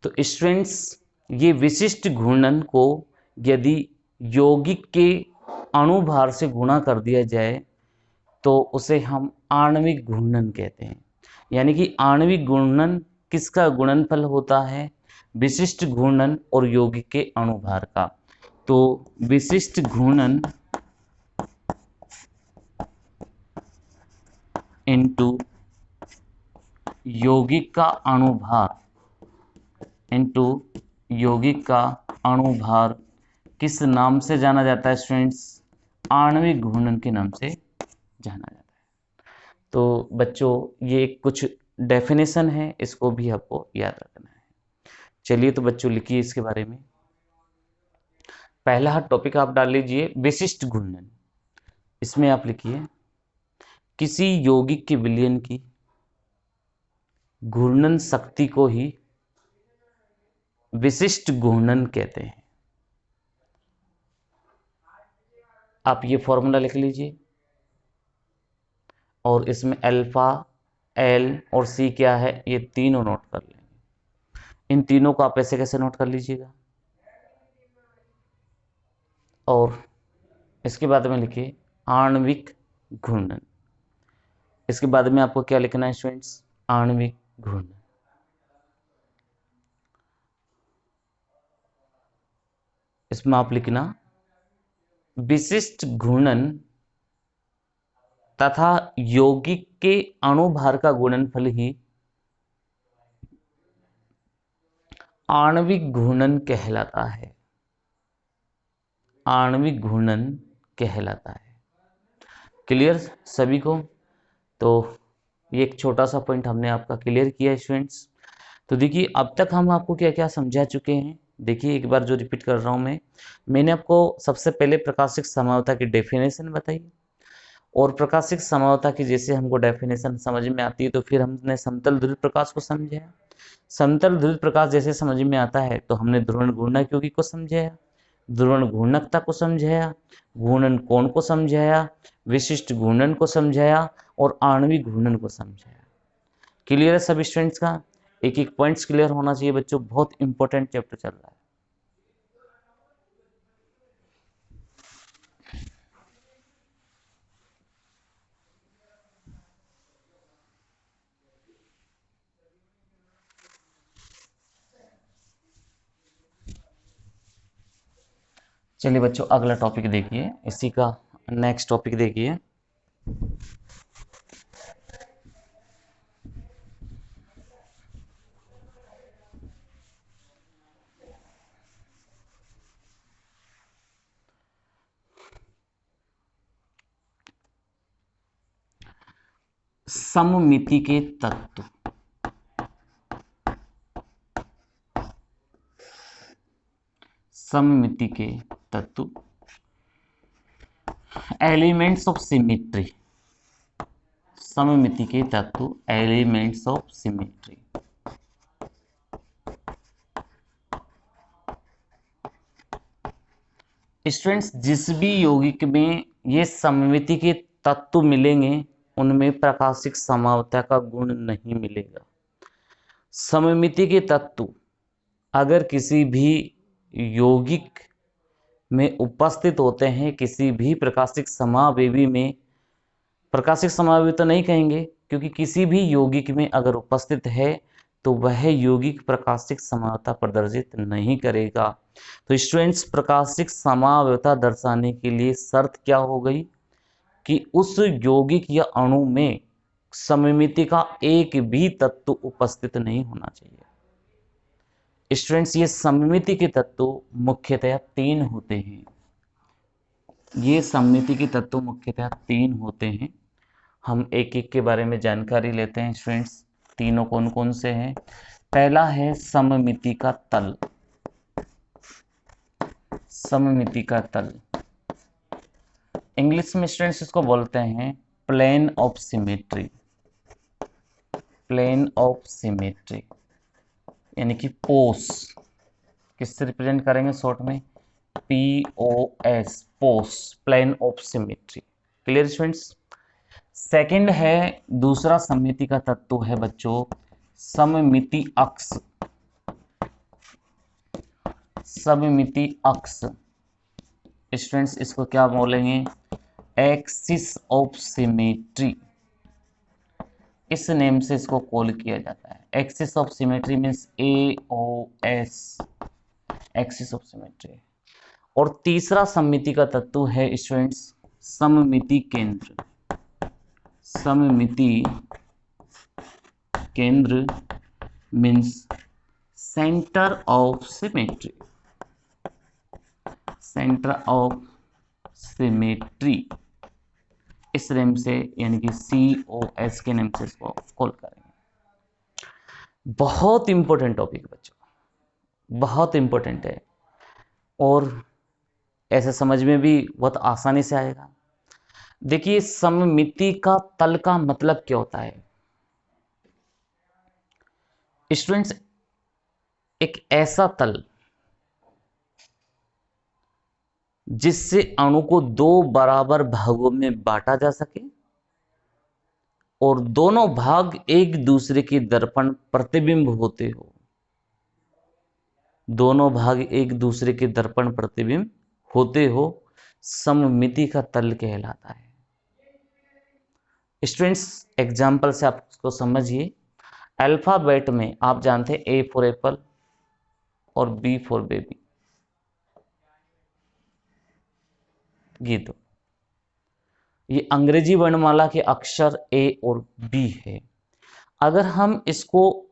तो स्टूडेंट्स ये विशिष्ट घूर्णन को यदि यौगिक के अणुभार से गुणा कर दिया जाए तो उसे हम आणविक घूर्णन कहते हैं। यानी कि आणविक घूर्णन किसका गुणनफल होता है, विशिष्ट घूर्णन और यौगिक के अणुभार का। तो विशिष्ट घूर्णन इनटू यौगिक का अणुभार, इनटू यौगिक का अणुभार किस नाम से जाना जाता है स्टूडेंट्स, आणविक घूर्णन के नाम से जाना जाता है। तो बच्चों ये कुछ डेफिनेशन है, इसको भी आपको याद रखना है। चलिए तो बच्चों लिखिए इसके बारे में। पहला टॉपिक आप डाल लीजिए विशिष्ट घूर्णन, इसमें आप लिखिए किसी यौगिक के विलयन की घूर्णन शक्ति को ही विशिष्ट घूर्णन कहते हैं। आप ये फॉर्मूला लिख लीजिए और इसमें अल्फा, एल और सी क्या है ये तीनों नोट कर लेंगे। इन तीनों को आप ऐसे कैसे नोट कर लीजिएगा। और इसके बाद में लिखिए आणविक घूर्णन, इसके बाद में आपको क्या लिखना है स्टूडेंट्स, आणविक घूर्णन। इसमें आप लिखना विशिष्ट घूर्णन तथा यौगिक के अणुभार का गुणनफल ही आणविक घूर्णन कहलाता है, आणविक घूर्णन कहलाता है। क्लियर सभी को? तो ये एक छोटा सा पॉइंट हमने आपका क्लियर किया स्टूडेंट्स। तो देखिए अब तक हम आपको क्या क्या समझा चुके हैं। देखिए एक बार जो रिपीट कर रहा हूं मैंने आपको सबसे पहले प्रकाशिक समरूपता की डेफिनेशन बताई, और प्रकाशिक समरूपता की जैसे हमको डेफिनेशन समझ में आती है तो फिर हमने समतल ध्रुवित प्रकाश को समझाया। समतल ध्रुवित प्रकाश जैसे समझ में आता है तो हमने ध्रुवण घूर्णक यौगिक को समझाया, ध्रुवण घूर्णकता को समझाया, घूर्णन कोण को समझाया, विशिष्ट घूर्णन को समझाया और आणविक घूर्णन को समझाया। क्लियर है सभी स्टूडेंट्स का? एक एक पॉइंट्स क्लियर होना चाहिए बच्चों, बहुत इंपॉर्टेंट चैप्टर चल रहा है। चलिए बच्चों अगला टॉपिक देखिए, इसी का नेक्स्ट टॉपिक देखिए। सममिति के तत्व, सममिति के तत्व, एलिमेंट्स ऑफ सिमेट्री, सममिति के तत्व, एलिमेंट्स ऑफ सिमेट्री। स्टूडेंट्स, जिस भी यौगिक में ये सममिति के तत्व मिलेंगे उनमें प्रकाशिक समावता का गुण नहीं मिलेगा। सममिति के तत्व अगर किसी भी यौगिक में उपस्थित होते हैं, किसी भी प्रकाशिक समावयवी में, प्रकाशिक समावयवी तो नहीं कहेंगे क्योंकि किसी भी यौगिक में अगर उपस्थित है तो वह यौगिक प्रकाशिक समावता प्रदर्शित नहीं करेगा। तो स्टूडेंट्स, प्रकाशिक समावता दर्शाने के लिए शर्त क्या हो गई कि उस यौगिक या अणु में सममिति का एक भी तत्व उपस्थित नहीं होना चाहिए। स्टूडेंट्स, ये सममिति के तत्व मुख्यतः 3 होते हैं। ये सममिति के तत्व मुख्यतः 3 होते हैं। हम एक एक के बारे में जानकारी लेते हैं। स्टूडेंट्स, तीनों कौन कौन से हैं? पहला है सममिति का तल, सममिति का तल। इंग्लिश में स्टूडेंट्स इसको बोलते हैं plane of symmetry, plane of symmetry, यानी कि पोस। किससे रिप्रेजेंट करेंगे शॉर्ट में? POS, POS, plane of symmetry. Clear students? Second है, दूसरा सममिति का तत्व है बच्चों सममिति अक्ष, सममिति अक्ष। स्टूडेंट्स, इसको क्या बोलेंगे? एक्सिस ऑफ सिमेट्री, इस नेम से इसको कॉल किया जाता है। Axis of symmetry means AOS, axis of symmetry. और तीसरा सममिति का तत्व है स्टूडेंट्स सममिति केंद्र, सममिति केंद्र means centre of symmetry, centre of symmetry, इस नेम से यानी कि COS के नेम से इसको कॉल करेंगे। बहुत इंपॉर्टेंट टॉपिक बच्चों, बहुत इंपॉर्टेंट है और ऐसे समझ में भी बहुत आसानी से आएगा। देखिए, सममिति का तल का मतलब क्या होता है? स्टूडेंट्स, एक ऐसा तल जिससे अणु को 2 बराबर भागों में बांटा जा सके और दोनों भाग एक दूसरे के दर्पण प्रतिबिंब होते हो, दोनों भाग एक दूसरे के दर्पण प्रतिबिंब होते हो, सममिति का तल कहलाता है। स्टूडेंट्स, एग्जाम्पल से आप उसको समझिए। अल्फाबेट में आप जानते हैं A फॉर एप्पल और B फॉर बेबी, ये दो, ये अंग्रेजी वर्णमाला के अक्षर A और B है। अगर हम इसको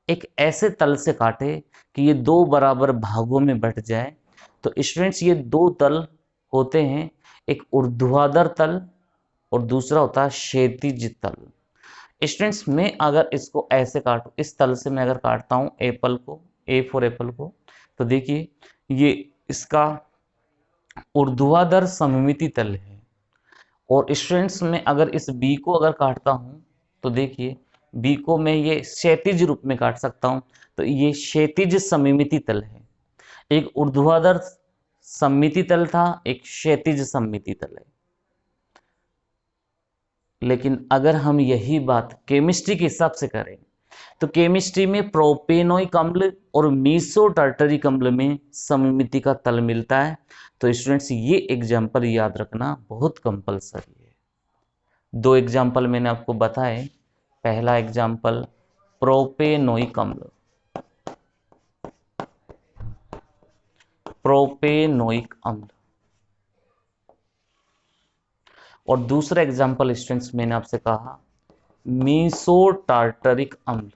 एक ऐसे तल से काटे कि ये 2 बराबर भागों में बट जाए तो स्टूडेंट्स ये 2 तल होते हैं, एक ऊर्ध्वाधर तल और दूसरा होता है क्षैतिज तल। स्टूडेंट्स, मैं अगर इसको ऐसे काटूं, इस तल से मैं अगर काटता हूं एप्पल को, A फॉर एप्पल को, तो देखिए ये इसका ऊर्ध्वाधर सममिति तल है। और स्टूडेंट्स, मैं अगर इस B को अगर काटता हूं तो देखिए B को मैं ये क्षैतिज रूप में काट सकता हूं, तो ये क्षैतिज सममिति तल है। एक ऊर्ध्वाधर सममिति तल था, एक क्षैतिज सममिति तल है। लेकिन अगर हम यही बात केमिस्ट्री के हिसाब से करें तो केमिस्ट्री में प्रोपेनोइक अम्ल और मीसो-टार्टरिक अम्ल में सममिति का तल मिलता है। तो स्टूडेंट्स, ये एग्जाम्पल याद रखना बहुत कंपलसरी है। 2 एग्जाम्पल मैंने आपको बताए। पहला एग्जाम्पल प्रोपेनोइक अम्ल, प्रोपेनोइक अम्ल, और दूसरा एग्जाम्पल स्टूडेंट्स मैंने आपसे कहा मीसो-टार्टरिक अम्ल,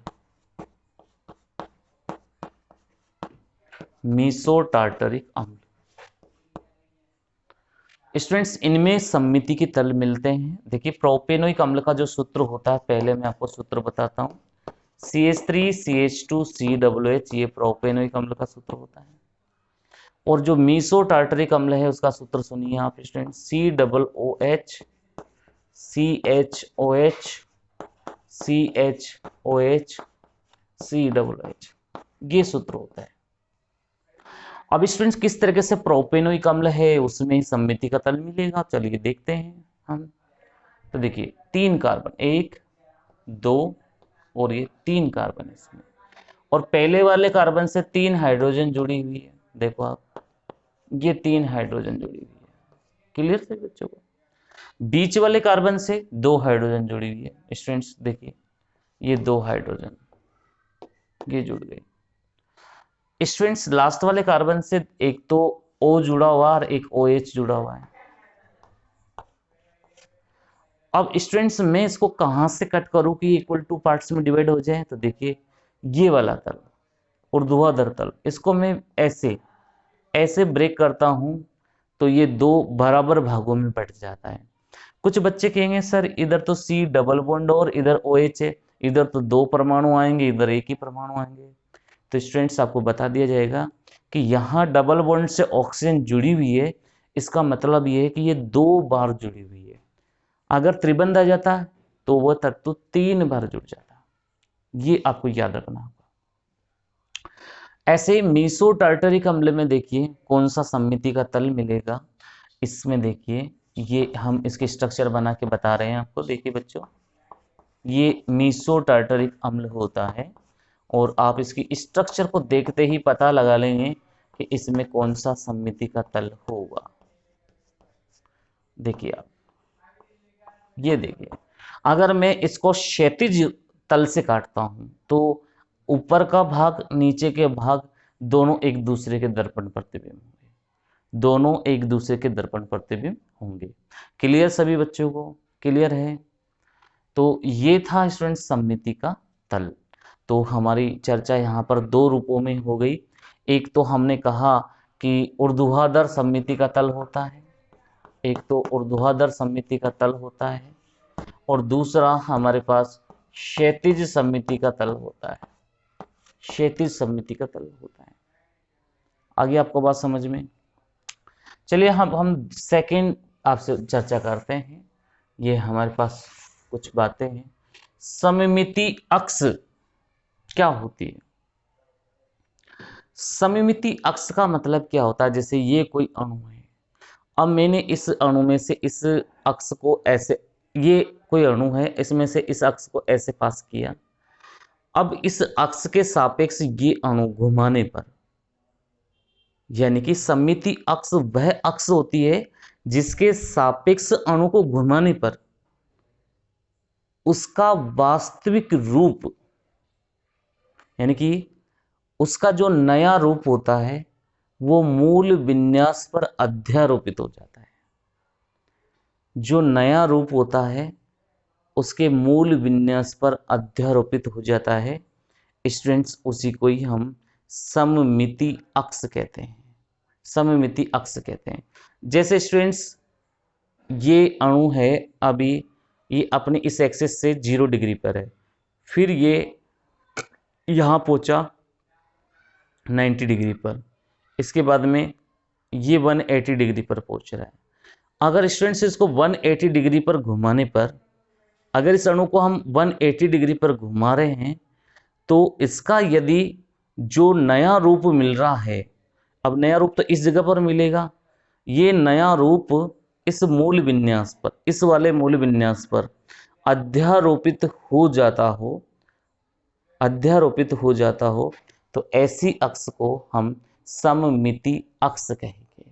मीसो-टार्टरिक अम्ल। स्टूडेंट्स इनमें सममिति के तल मिलते हैं। देखिए प्रोपेनोइक अम्ल का जो सूत्र होता है, पहले मैं आपको सूत्र बताता हूँ। CH3CH2COOH, ये प्रोपेनोइक अम्ल का सूत्र होता है। और जो मीसो टार्टरिक अम्ल है उसका सूत्र सुनिए आप student, COOH CHOH CHOH COOH, ये सूत्र होता है। अब स्टूडेंट्स किस तरीके से प्रोपेनोइक अम्ल है उसमें सममिति का तल मिलेगा, चलिए देखते हैं हम। तो देखिए 3 कार्बन, 1 2 और ये 3 कार्बन है इसमें, और पहले वाले कार्बन से 3 हाइड्रोजन जुड़ी हुई है। देखो आप, ये 3 हाइड्रोजन जुड़ी हुई है। क्लियर से बच्चों को? बीच वाले कार्बन से 2 हाइड्रोजन जुड़ी हुई है। स्टूडेंट्स देखिए, ये 2 हाइड्रोजन ये जुड़ गई। स्टूडेंट्स लास्ट वाले कार्बन से एक तो O जुड़ा हुआ और एक OH जुड़ा हुआ है। अब स्टूडेंट्स मैं इसको कहां से कट करूं कि इक्वल टू पार्ट्स में डिवाइड हो जाए? तो देखिए ये वाला तल, ऊर्ध्वाधर तल, इसको मैं ऐसे ऐसे ब्रेक करता हूं तो ये 2 बराबर भागों में बट जाता है। कुछ बच्चे कहेंगे सर इधर तो C डबल बॉन्ड और इधर OH है, इधर तो 2 परमाणु आएंगे, इधर एक ही परमाणु आएंगे। तो स्टूडेंट्स आपको बता दिया जाएगा कि यहाँ डबल बॉन्ड से ऑक्सीजन जुड़ी हुई है, इसका मतलब ये है कि ये 2 बार जुड़ी हुई है। अगर त्रिबंध आ जाता तो वह तत्व 3 बार जुड़ जाता। ये आपको याद रखना होगा। ऐसे मीसो टार्टरिक अम्ल में देखिए कौन सा सममिति का तल मिलेगा। इसमें देखिए ये हम इसके स्ट्रक्चर बना के बता रहे हैं आपको। देखिए बच्चों, ये मीसो टार्टरिक अम्ल होता है और आप इसकी स्ट्रक्चर को देखते ही पता लगा लेंगे कि इसमें कौन सा सममिति का तल होगा। देखिए आप, ये देखिए, अगर मैं इसको क्षैतिज तल से काटता हूं तो ऊपर का भाग नीचे के भाग दोनों एक दूसरे के दर्पण प्रतिबिंब होंगे, दोनों एक दूसरे के दर्पण प्रतिबिंब होंगे। क्लियर सभी बच्चों को? क्लियर है? तो ये था स्टूडेंट सममिति का तल। तो हमारी चर्चा यहाँ पर 2 रूपों में हो गई। एक तो हमने कहा कि ऊर्ध्वाधर सममिति का तल होता है, एक तो ऊर्ध्वाधर सममिति का तल होता है, और दूसरा हमारे पास क्षैतिज सममिति का तल होता है, क्षैतिज सममिति का तल होता है। आगे आपको बात समझ में? चलिए हम सेकंड आपसे चर्चा करते हैं। ये हमारे पास कुछ बातें हैं। सममिति अक्ष क्या होती है? सममिति अक्ष का मतलब क्या होता है? जैसे ये कोई अणु है, अब मैंने इस अणु में से इस अक्ष को ऐसे, ये कोई अणु है, इसमें से इस अक्ष को ऐसे पास किया। अब इस अक्ष के सापेक्ष ये अणु घुमाने पर, यानी कि सममिति अक्ष वह अक्ष होती है जिसके सापेक्ष अणु को घुमाने पर उसका वास्तविक रूप, यानी कि उसका जो नया रूप होता है वो मूल विन्यास पर अध्यारोपित हो जाता है। जो नया रूप होता है उसके मूल विन्यास पर अध्यारोपित हो जाता है। स्टूडेंट्स उसी को ही हम सममिति अक्ष कहते हैं, सममिति अक्ष कहते हैं। जैसे स्टूडेंट्स ये अणु है, अभी ये अपने इस एक्सिस से 0 डिग्री पर है, फिर ये यहाँ पहुँचा 90 डिग्री पर, इसके बाद में ये 180 डिग्री पर पहुँच रहा है। अगर स्टूडेंट्स इसको 180 डिग्री पर घुमाने पर, अगर इस अणु को हम 180 डिग्री पर घुमा रहे हैं तो इसका यदि जो नया रूप मिल रहा है, अब नया रूप तो इस जगह पर मिलेगा, ये नया रूप इस मूल विन्यास पर, इस वाले मूल विन्यास पर अध्यारोपित हो जाता हो, अध्यारोपित हो जाता हो, तो ऐसी अक्ष को हम सममिति अक्ष कहेंगे।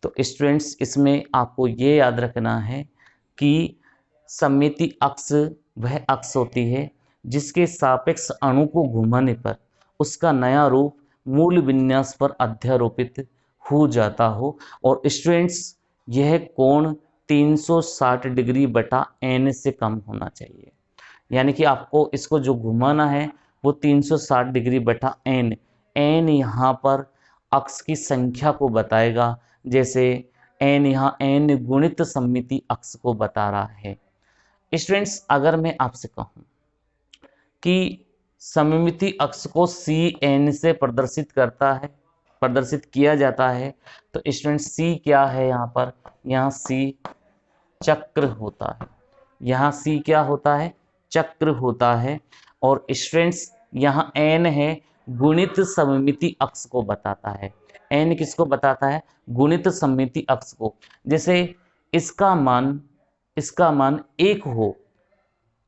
तो स्टूडेंट्स इसमें आपको ये याद रखना है कि सममिति अक्ष वह अक्ष होती है जिसके सापेक्ष अणु को घुमाने पर उसका नया रूप मूल विन्यास पर अध्यारोपित हो जाता हो। और स्टूडेंट्स यह कोण 360 डिग्री बटा n से कम होना चाहिए, यानी कि आपको इसको जो घुमाना है वो 360 डिग्री बटा n। n यहाँ पर अक्ष की संख्या को बताएगा, जैसे एन यहाँ एन गुणित सममिति अक्ष को बता रहा है। स्टूडेंट्स, अगर मैं आपसे कहूं कि सममिति अक्ष को सी एन से प्रदर्शित किया जाता है, तो स्टूडेंट सी क्या है यहाँ पर? यहाँ सी चक्र होता है। यहाँ सी क्या होता है? चक्र होता है। और स्टूडेंट्स यहाँ एन है, गुणित सममिति अक्ष को बताता है। एन किसको बताता है? गुणित सममिति अक्ष को। जैसे इसका मान 1 हो,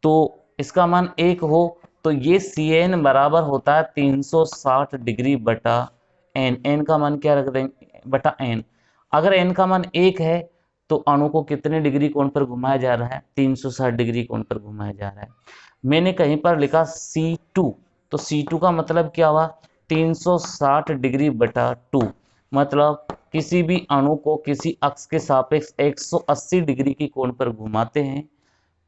तो इसका मान 1 हो तो ये सी एन बराबर होता है 360 डिग्री बटा एन। एन का मान क्या रख देंगे? बटा एन। अगर एन का मान 1 है तो अणु को कितने डिग्री कोण पर घुमाया जा रहा है? 360 डिग्री कोण पर घुमाया जा रहा है। मैंने कहीं पर लिखा C2, तो C2 का मतलब क्या हुआ? 360 डिग्री बटा 2। मतलब किसी भी अणु को किसी अक्ष के सापेक्ष 180 डिग्री की कोण पर घुमाते हैं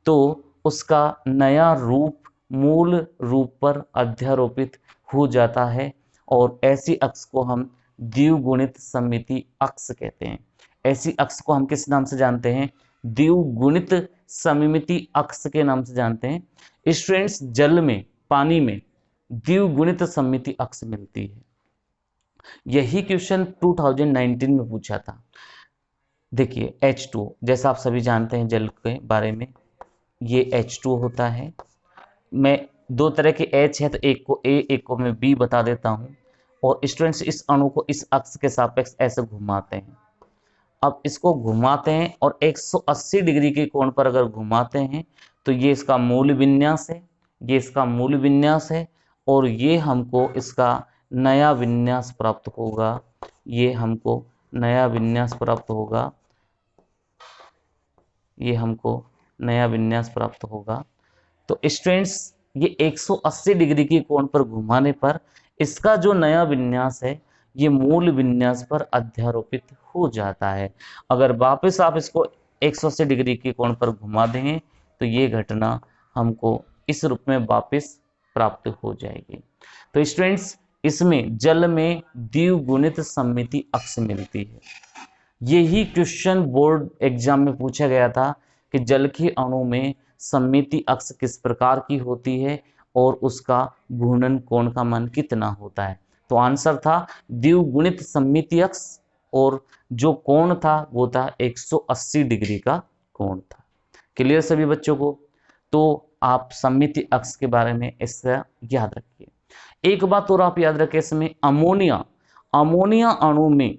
तो उसका नया रूप मूल रूप पर अध्यारोपित हो जाता है, और ऐसी अक्ष को हम द्विगुणित सममिति अक्ष कहते हैं। ऐसी अक्ष को हम किस नाम से जानते हैं? द्विगुणित सममिति अक्ष के नाम से जानते हैं। स्टूडेंट्स, जल में, पानी में द्विगुणित सममिति अक्ष मिलती है। यही क्वेश्चन 2019 में पूछा था। देखिए H2, जैसा आप सभी जानते हैं जल के बारे में, ये H2 होता है। मैं दो तरह के H है, तो एक को A एक को मैं B बता देता हूँ। और स्टूडेंट्स, इस अणु को इस अक्ष के सापेक्ष ऐसे घुमाते हैं। अब इसको घुमाते हैं और 180 डिग्री के कोण पर अगर घुमाते हैं तो ये इसका मूल विन्यास है, ये इसका मूल विन्यास है, और ये हमको इसका नया विन्यास प्राप्त होगा। ये हमको नया विन्यास प्राप्त होगा, ये हमको नया विन्यास प्राप्त होगा। तो स्टूडेंट्स, ये 180 डिग्री के कोण पर घुमाने पर इसका जो नया विन्यास है ये मूल विन्यास पर अध्यारोपित हो जाता है। अगर वापस आप इसको 180 डिग्री के कोण पर घुमा देंगे तो ये घटना हमको इस रूप में वापस प्राप्त हो जाएगी। तो स्टूडेंट्स, इसमें जल में द्विगुणित सममिति अक्ष मिलती है। यही क्वेश्चन बोर्ड एग्जाम में पूछा गया था कि जल के अणु में सममिति अक्ष किस प्रकार की होती है और उसका घूर्णन कोण का मान कितना होता है। तो आंसर था द्विगुणित सममिति अक्ष, और जो कोण था वो था 180 डिग्री का कोण था। क्लियर सभी बच्चों को? तो आप सममिति अक्ष के बारे में इसका याद रखिए। एक बात और आप याद रखें, इसमें अमोनिया अणु में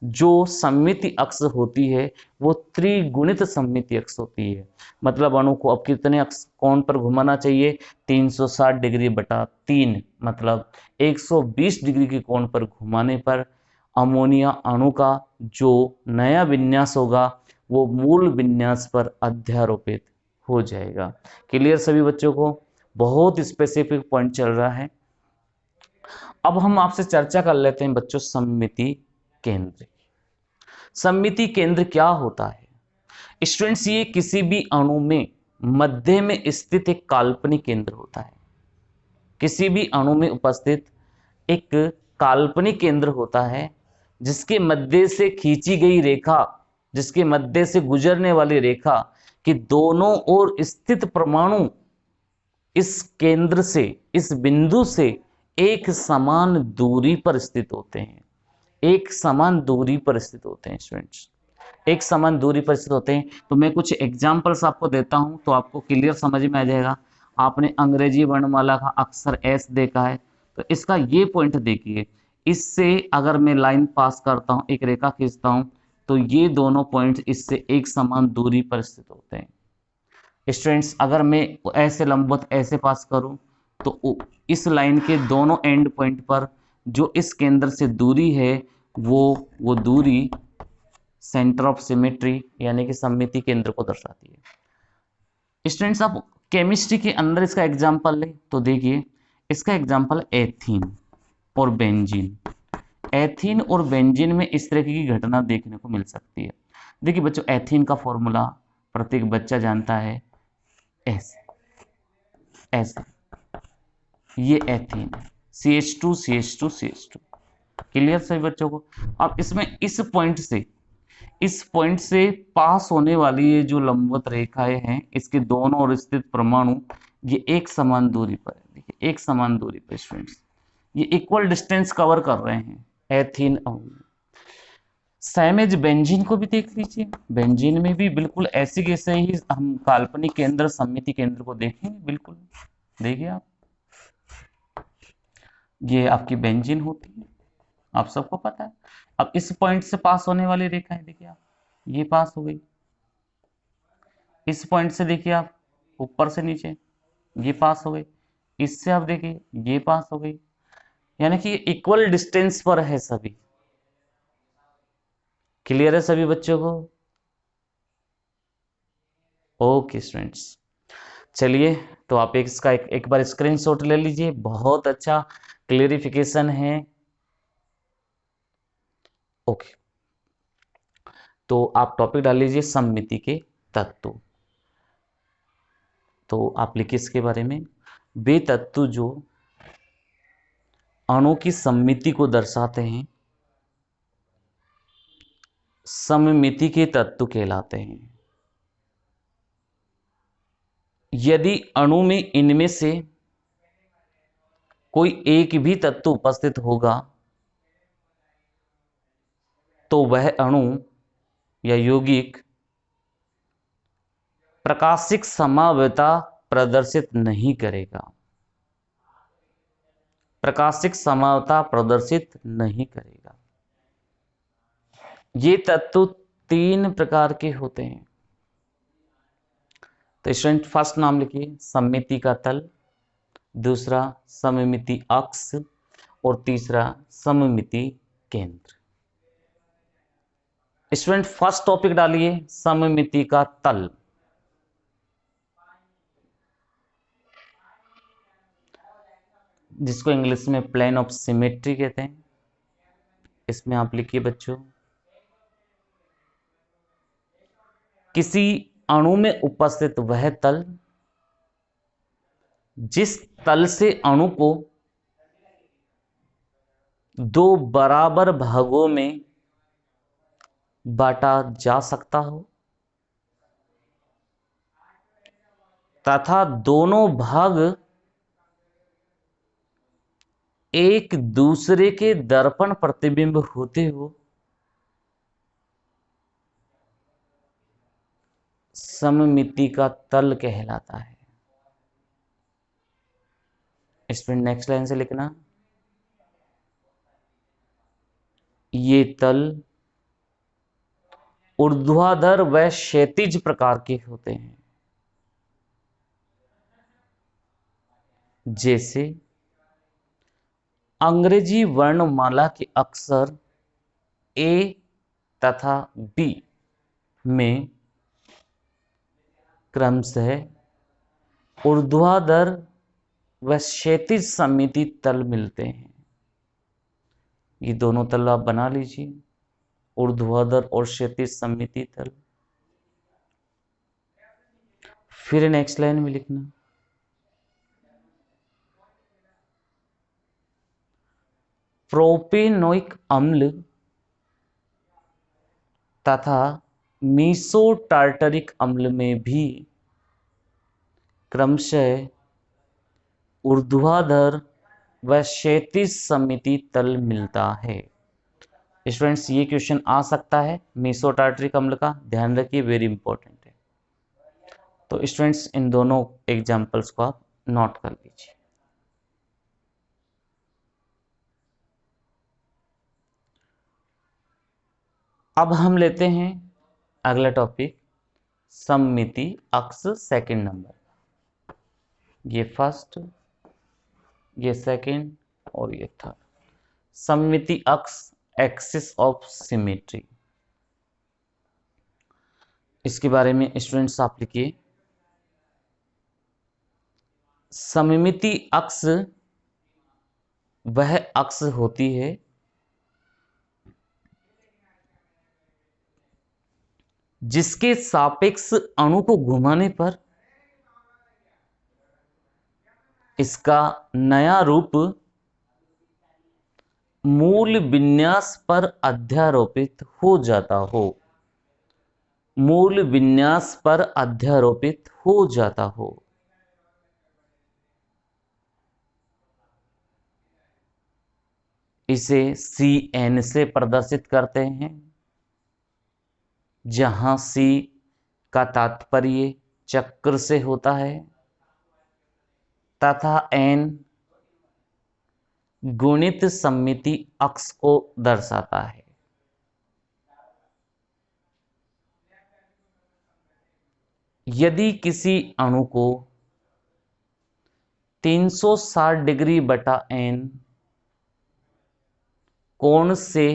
जो सममिति अक्ष होती है वो त्रिगुणित सममिति अक्ष होती है। मतलब अणु को अब कितने अक्ष कोण पर घुमाना चाहिए? 360 डिग्री बटा 3, मतलब 120 डिग्री के कोण पर घुमाने पर अमोनिया अणु का जो नया विन्यास होगा वो मूल विन्यास पर अध्यारोपित हो जाएगा। क्लियर सभी बच्चों को? बहुत स्पेसिफिक पॉइंट चल रहा है। अब हम आपसे चर्चा कर लेते हैं बच्चों सममिति केंद्र। सममिति केंद्र क्या होता है? स्टूडेंट्स, ये किसी भी अणु में मध्य में स्थित एक काल्पनिक केंद्र होता है। किसी भी अणु में उपस्थित एक काल्पनिक केंद्र होता है जिसके मध्य से खींची गई रेखा, जिसके मध्य से गुजरने वाली रेखा कि दोनों ओर स्थित परमाणु इस केंद्र से, इस बिंदु से एक समान दूरी पर स्थित होते हैं। एक समान दूरी पर स्थित होते हैं स्टूडेंट्स, एक समान दूरी पर स्थित होते हैं। तो मैं कुछ एग्जांपल्स आपको देता हूं तो आपको क्लियर समझ में आ जाएगा। आपने अंग्रेजी वर्णमाला का अक्षर एस देखा है, तो इसका ये पॉइंट देखिए, इससे अगर मैं लाइन पास करता हूं, एक रेखा खींचता हूं, तो ये दोनों पॉइंट इससे एक समान दूरी पर स्थित होते हैं। स्टूडेंट्स, अगर मैं ऐसे लंबवत ऐसे पास करूं तो इस लाइन के दोनों एंड पॉइंट पर जो इस केंद्र से दूरी है वो दूरी सेंटर ऑफ सिमेट्री यानी कि सममिति केंद्र को दर्शाती है। स्टूडेंट्स, आप केमिस्ट्री के अंदर इसका एग्जांपल ले तो देखिए, इसका एग्जांपल एथीन और बेंजीन। एथीन और बेंजीन में इस तरह की घटना देखने को मिल सकती है। देखिए बच्चों, एथीन का फॉर्मूला प्रत्येक बच्चा जानता है, ऐसे ऐसे, ये ethene CH2 CH2 CH2। Clear सभी बच्चों को? अब इसमें इस पॉइंट से इस पॉइंट से पास होने वाली ये जो लंबवत रेखाएं हैं, इसके दोनों ओर स्थित परमाणु ये एक समान दूरी पर है। देखिए एक समान दूरी पर स्टूडेंट्स ये इक्वल डिस्टेंस कवर कर रहे हैं एथीन अणु। सेम एज बेंजीन को भी देख लीजिए, बेंजीन में भी बिल्कुल ऐसी कैसे ही हम काल्पनिक केंद्र सममिति केंद्र को देखेंगे। बिल्कुल देखिए आप, ये आपकी बेंजीन होती है, आप सबको पता है। अब इस पॉइंट से पास होने वाली रेखा है, देखिए आप, ये पास हो गई। इस पॉइंट से देखिए आप, ऊपर से नीचे ये पास हो गई। इससे आप देखिए ये पास हो गई, यानी कि इक्वल डिस्टेंस पर है सभी। क्लियर है सभी बच्चों को? ओके स्टूडेंट्स, चलिए तो आप इसका एक बार स्क्रीनशॉट ले लीजिए, बहुत अच्छा क्लियरिफिकेशन है। ओके, तो आप टॉपिक डाल लीजिए सममिति के तत्व। तो आप लिखिए इसके बारे में, वे तत्व जो अणु की सममिति को दर्शाते हैं सममिति के तत्व कहलाते हैं। यदि अणु में इनमें से कोई एक भी तत्व उपस्थित होगा तो वह अणु या यौगिक प्रकाशिक समावता प्रदर्शित नहीं करेगा, प्रकाशिक समावता प्रदर्शित नहीं करेगा। ये तत्व तीन प्रकार के होते हैं। तो स्टूडेंट फर्स्ट नाम लिखिए सममिति का तल, दूसरा सममिति अक्ष और तीसरा सममिति केंद्र। स्टूडेंट फर्स्ट टॉपिक डालिए सममिति का तल। जिसको इंग्लिश में प्लेन ऑफ सिमेट्री कहते हैं। इसमें आप लिखिए बच्चों, किसी अणु में उपस्थित वह तल जिस तल से अणु को दो बराबर भागों में बांटा जा सकता हो तथा दोनों भाग एक दूसरे के दर्पण प्रतिबिंब होते हो, सममिति का तल कहलाता है। स्टूडेंट नेक्स्ट लाइन से लिखना, ये तल ऊर्ध्वाधर व क्षैतिज प्रकार के होते हैं। जैसे अंग्रेजी वर्णमाला के अक्षर ए तथा बी में क्रमशः ऊर्ध्वाधर व क्षैतिज सममिति तल मिलते हैं। ये दोनों तल आप बना लीजिए, ऊर्ध्वाधर और क्षैतिज सममिति तल। फिर नेक्स्ट लाइन में लिखना, प्रोपेनोइक अम्ल तथा मीसोटार्टरिक अम्ल में भी क्रमशः ऊर्ध्वाधर व क्षैतिज सममिति तल मिलता है। स्टूडेंट्स ये क्वेश्चन आ सकता है मीसोटार्टरिक अम्ल का, ध्यान रखिए, वेरी इंपॉर्टेंट है। तो स्टूडेंट्स इन दोनों एग्जाम्पल्स को आप नोट कर लीजिए। अब हम लेते हैं अगला टॉपिक सममिति अक्ष, सेकंड नंबर। ये फर्स्ट, ये सेकंड और ये थर्ड। सममिति अक्ष, एक्सिस ऑफ सिमेट्री। इसके बारे में स्टूडेंट्स आप लिखिए, सममिति अक्ष वह अक्ष होती है जिसके सापेक्ष अणु को घुमाने पर इसका नया रूप मूल विन्यास पर अध्यारोपित हो जाता हो। मूल विन्यास पर अध्यारोपित हो जाता हो। इसे CN से प्रदर्शित करते हैं, जहां C का तात्पर्य चक्र से होता है तथा N गुणित सममिति अक्ष को दर्शाता है। यदि किसी अणु को 360 डिग्री बटा N कोण से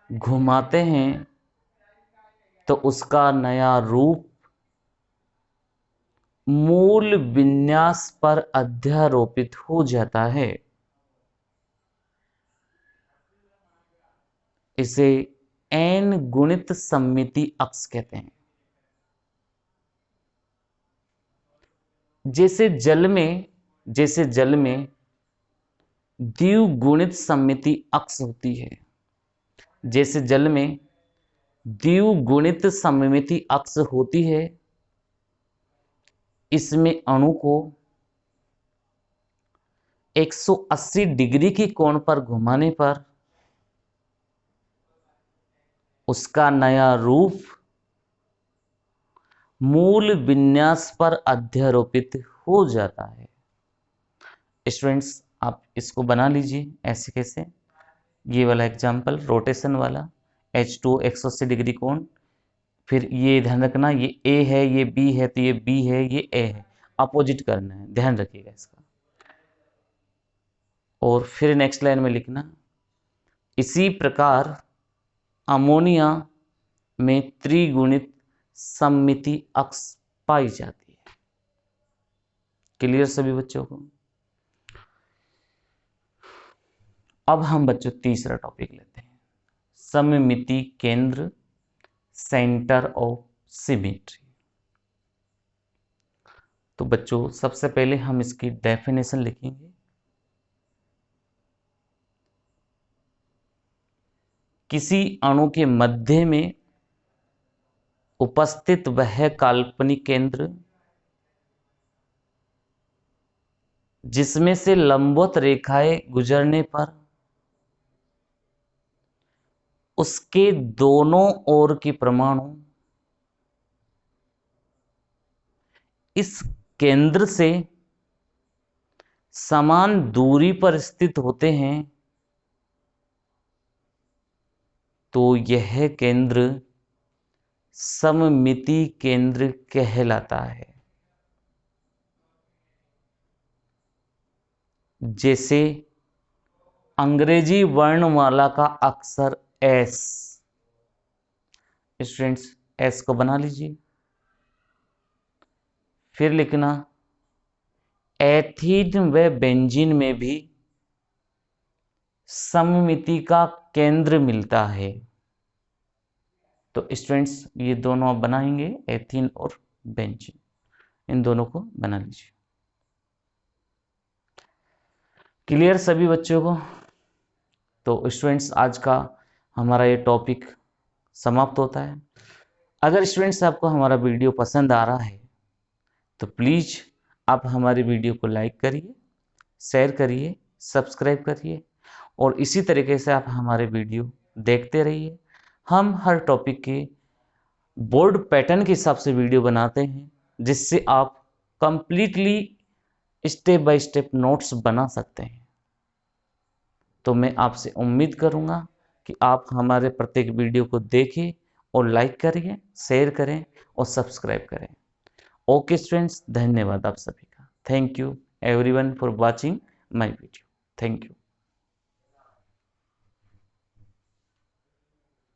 घुमाते हैं तो उसका नया रूप मूल विन्यास पर अध्यारोपित हो जाता है। इसे N गुणित सममिति अक्ष कहते हैं। जैसे जल में द्विगुणित सममिति अक्ष होती है, जैसे जल में द्विगुणित सममिति अक्ष होती है, इसमें अणु को 180 डिग्री की कोण पर घुमाने पर उसका नया रूप मूल विन्यास पर अध्यारोपित हो जाता है। स्टूडेंट्स, आप इसको बना लीजिए ऐसे कैसे। ये वाला एग्जाम्पल रोटेशन वाला, H2 180 डिग्री कोण, फिर ये ध्यान रखना ये A है, ये B है, तो ये B है, ये A है, अपोजिट करना है, ध्यान रखिएगा इसका। और फिर नेक्स्ट लाइन में लिखना, इसी प्रकार अमोनिया में त्रिगुणित सममिति अक्ष पाई जाती है। क्लियर सभी बच्चों को? अब हम बच्चों तीसरा टॉपिक लेते हैं, सममिति केंद्र, सेंटर ऑफ सिमेट्री। तो बच्चों सबसे पहले हम इसकी डेफिनेशन लिखेंगे। किसी अणु के मध्य में उपस्थित वह काल्पनिक केंद्र जिसमें से लंबवत रेखाएं गुजरने पर उसके दोनों ओर के परमाणु इस केंद्र से समान दूरी पर स्थित होते हैं, तो यह केंद्र सममिति केंद्र कहलाता है। जैसे अंग्रेजी वर्णमाला का अक्षर S। स्टूडेंट्स, S को बना लीजिए। फिर लिखना, एथीन व बेंजीन में भी सममिति का केंद्र मिलता है। तो स्टूडेंट्स, ये दोनों आप बनाएंगे, एथीन और बेंजीन, इन दोनों को बना लीजिए। क्लियर सभी बच्चों को? तो स्टूडेंट्स, आज का हमारा ये टॉपिक समाप्त होता है। अगर स्टूडेंट्स आपको हमारा वीडियो पसंद आ रहा है तो प्लीज़ आप हमारी वीडियो को लाइक करिए, शेयर करिए, सब्सक्राइब करिए और इसी तरीके से आप हमारे वीडियो देखते रहिए। हम हर टॉपिक के बोर्ड पैटर्न के हिसाब से वीडियो बनाते हैं, जिससे आप completely step by step notes बना सकते हैं। तो मैं आपसे उम्मीद करूंगा कि आप हमारे प्रत्येक वीडियो को देखें और लाइक करिए, शेयर करें और सब्सक्राइब करें। ओके स्टूडेंट्स, धन्यवाद आप सभी का। Thank you everyone for watching my video. Thank you.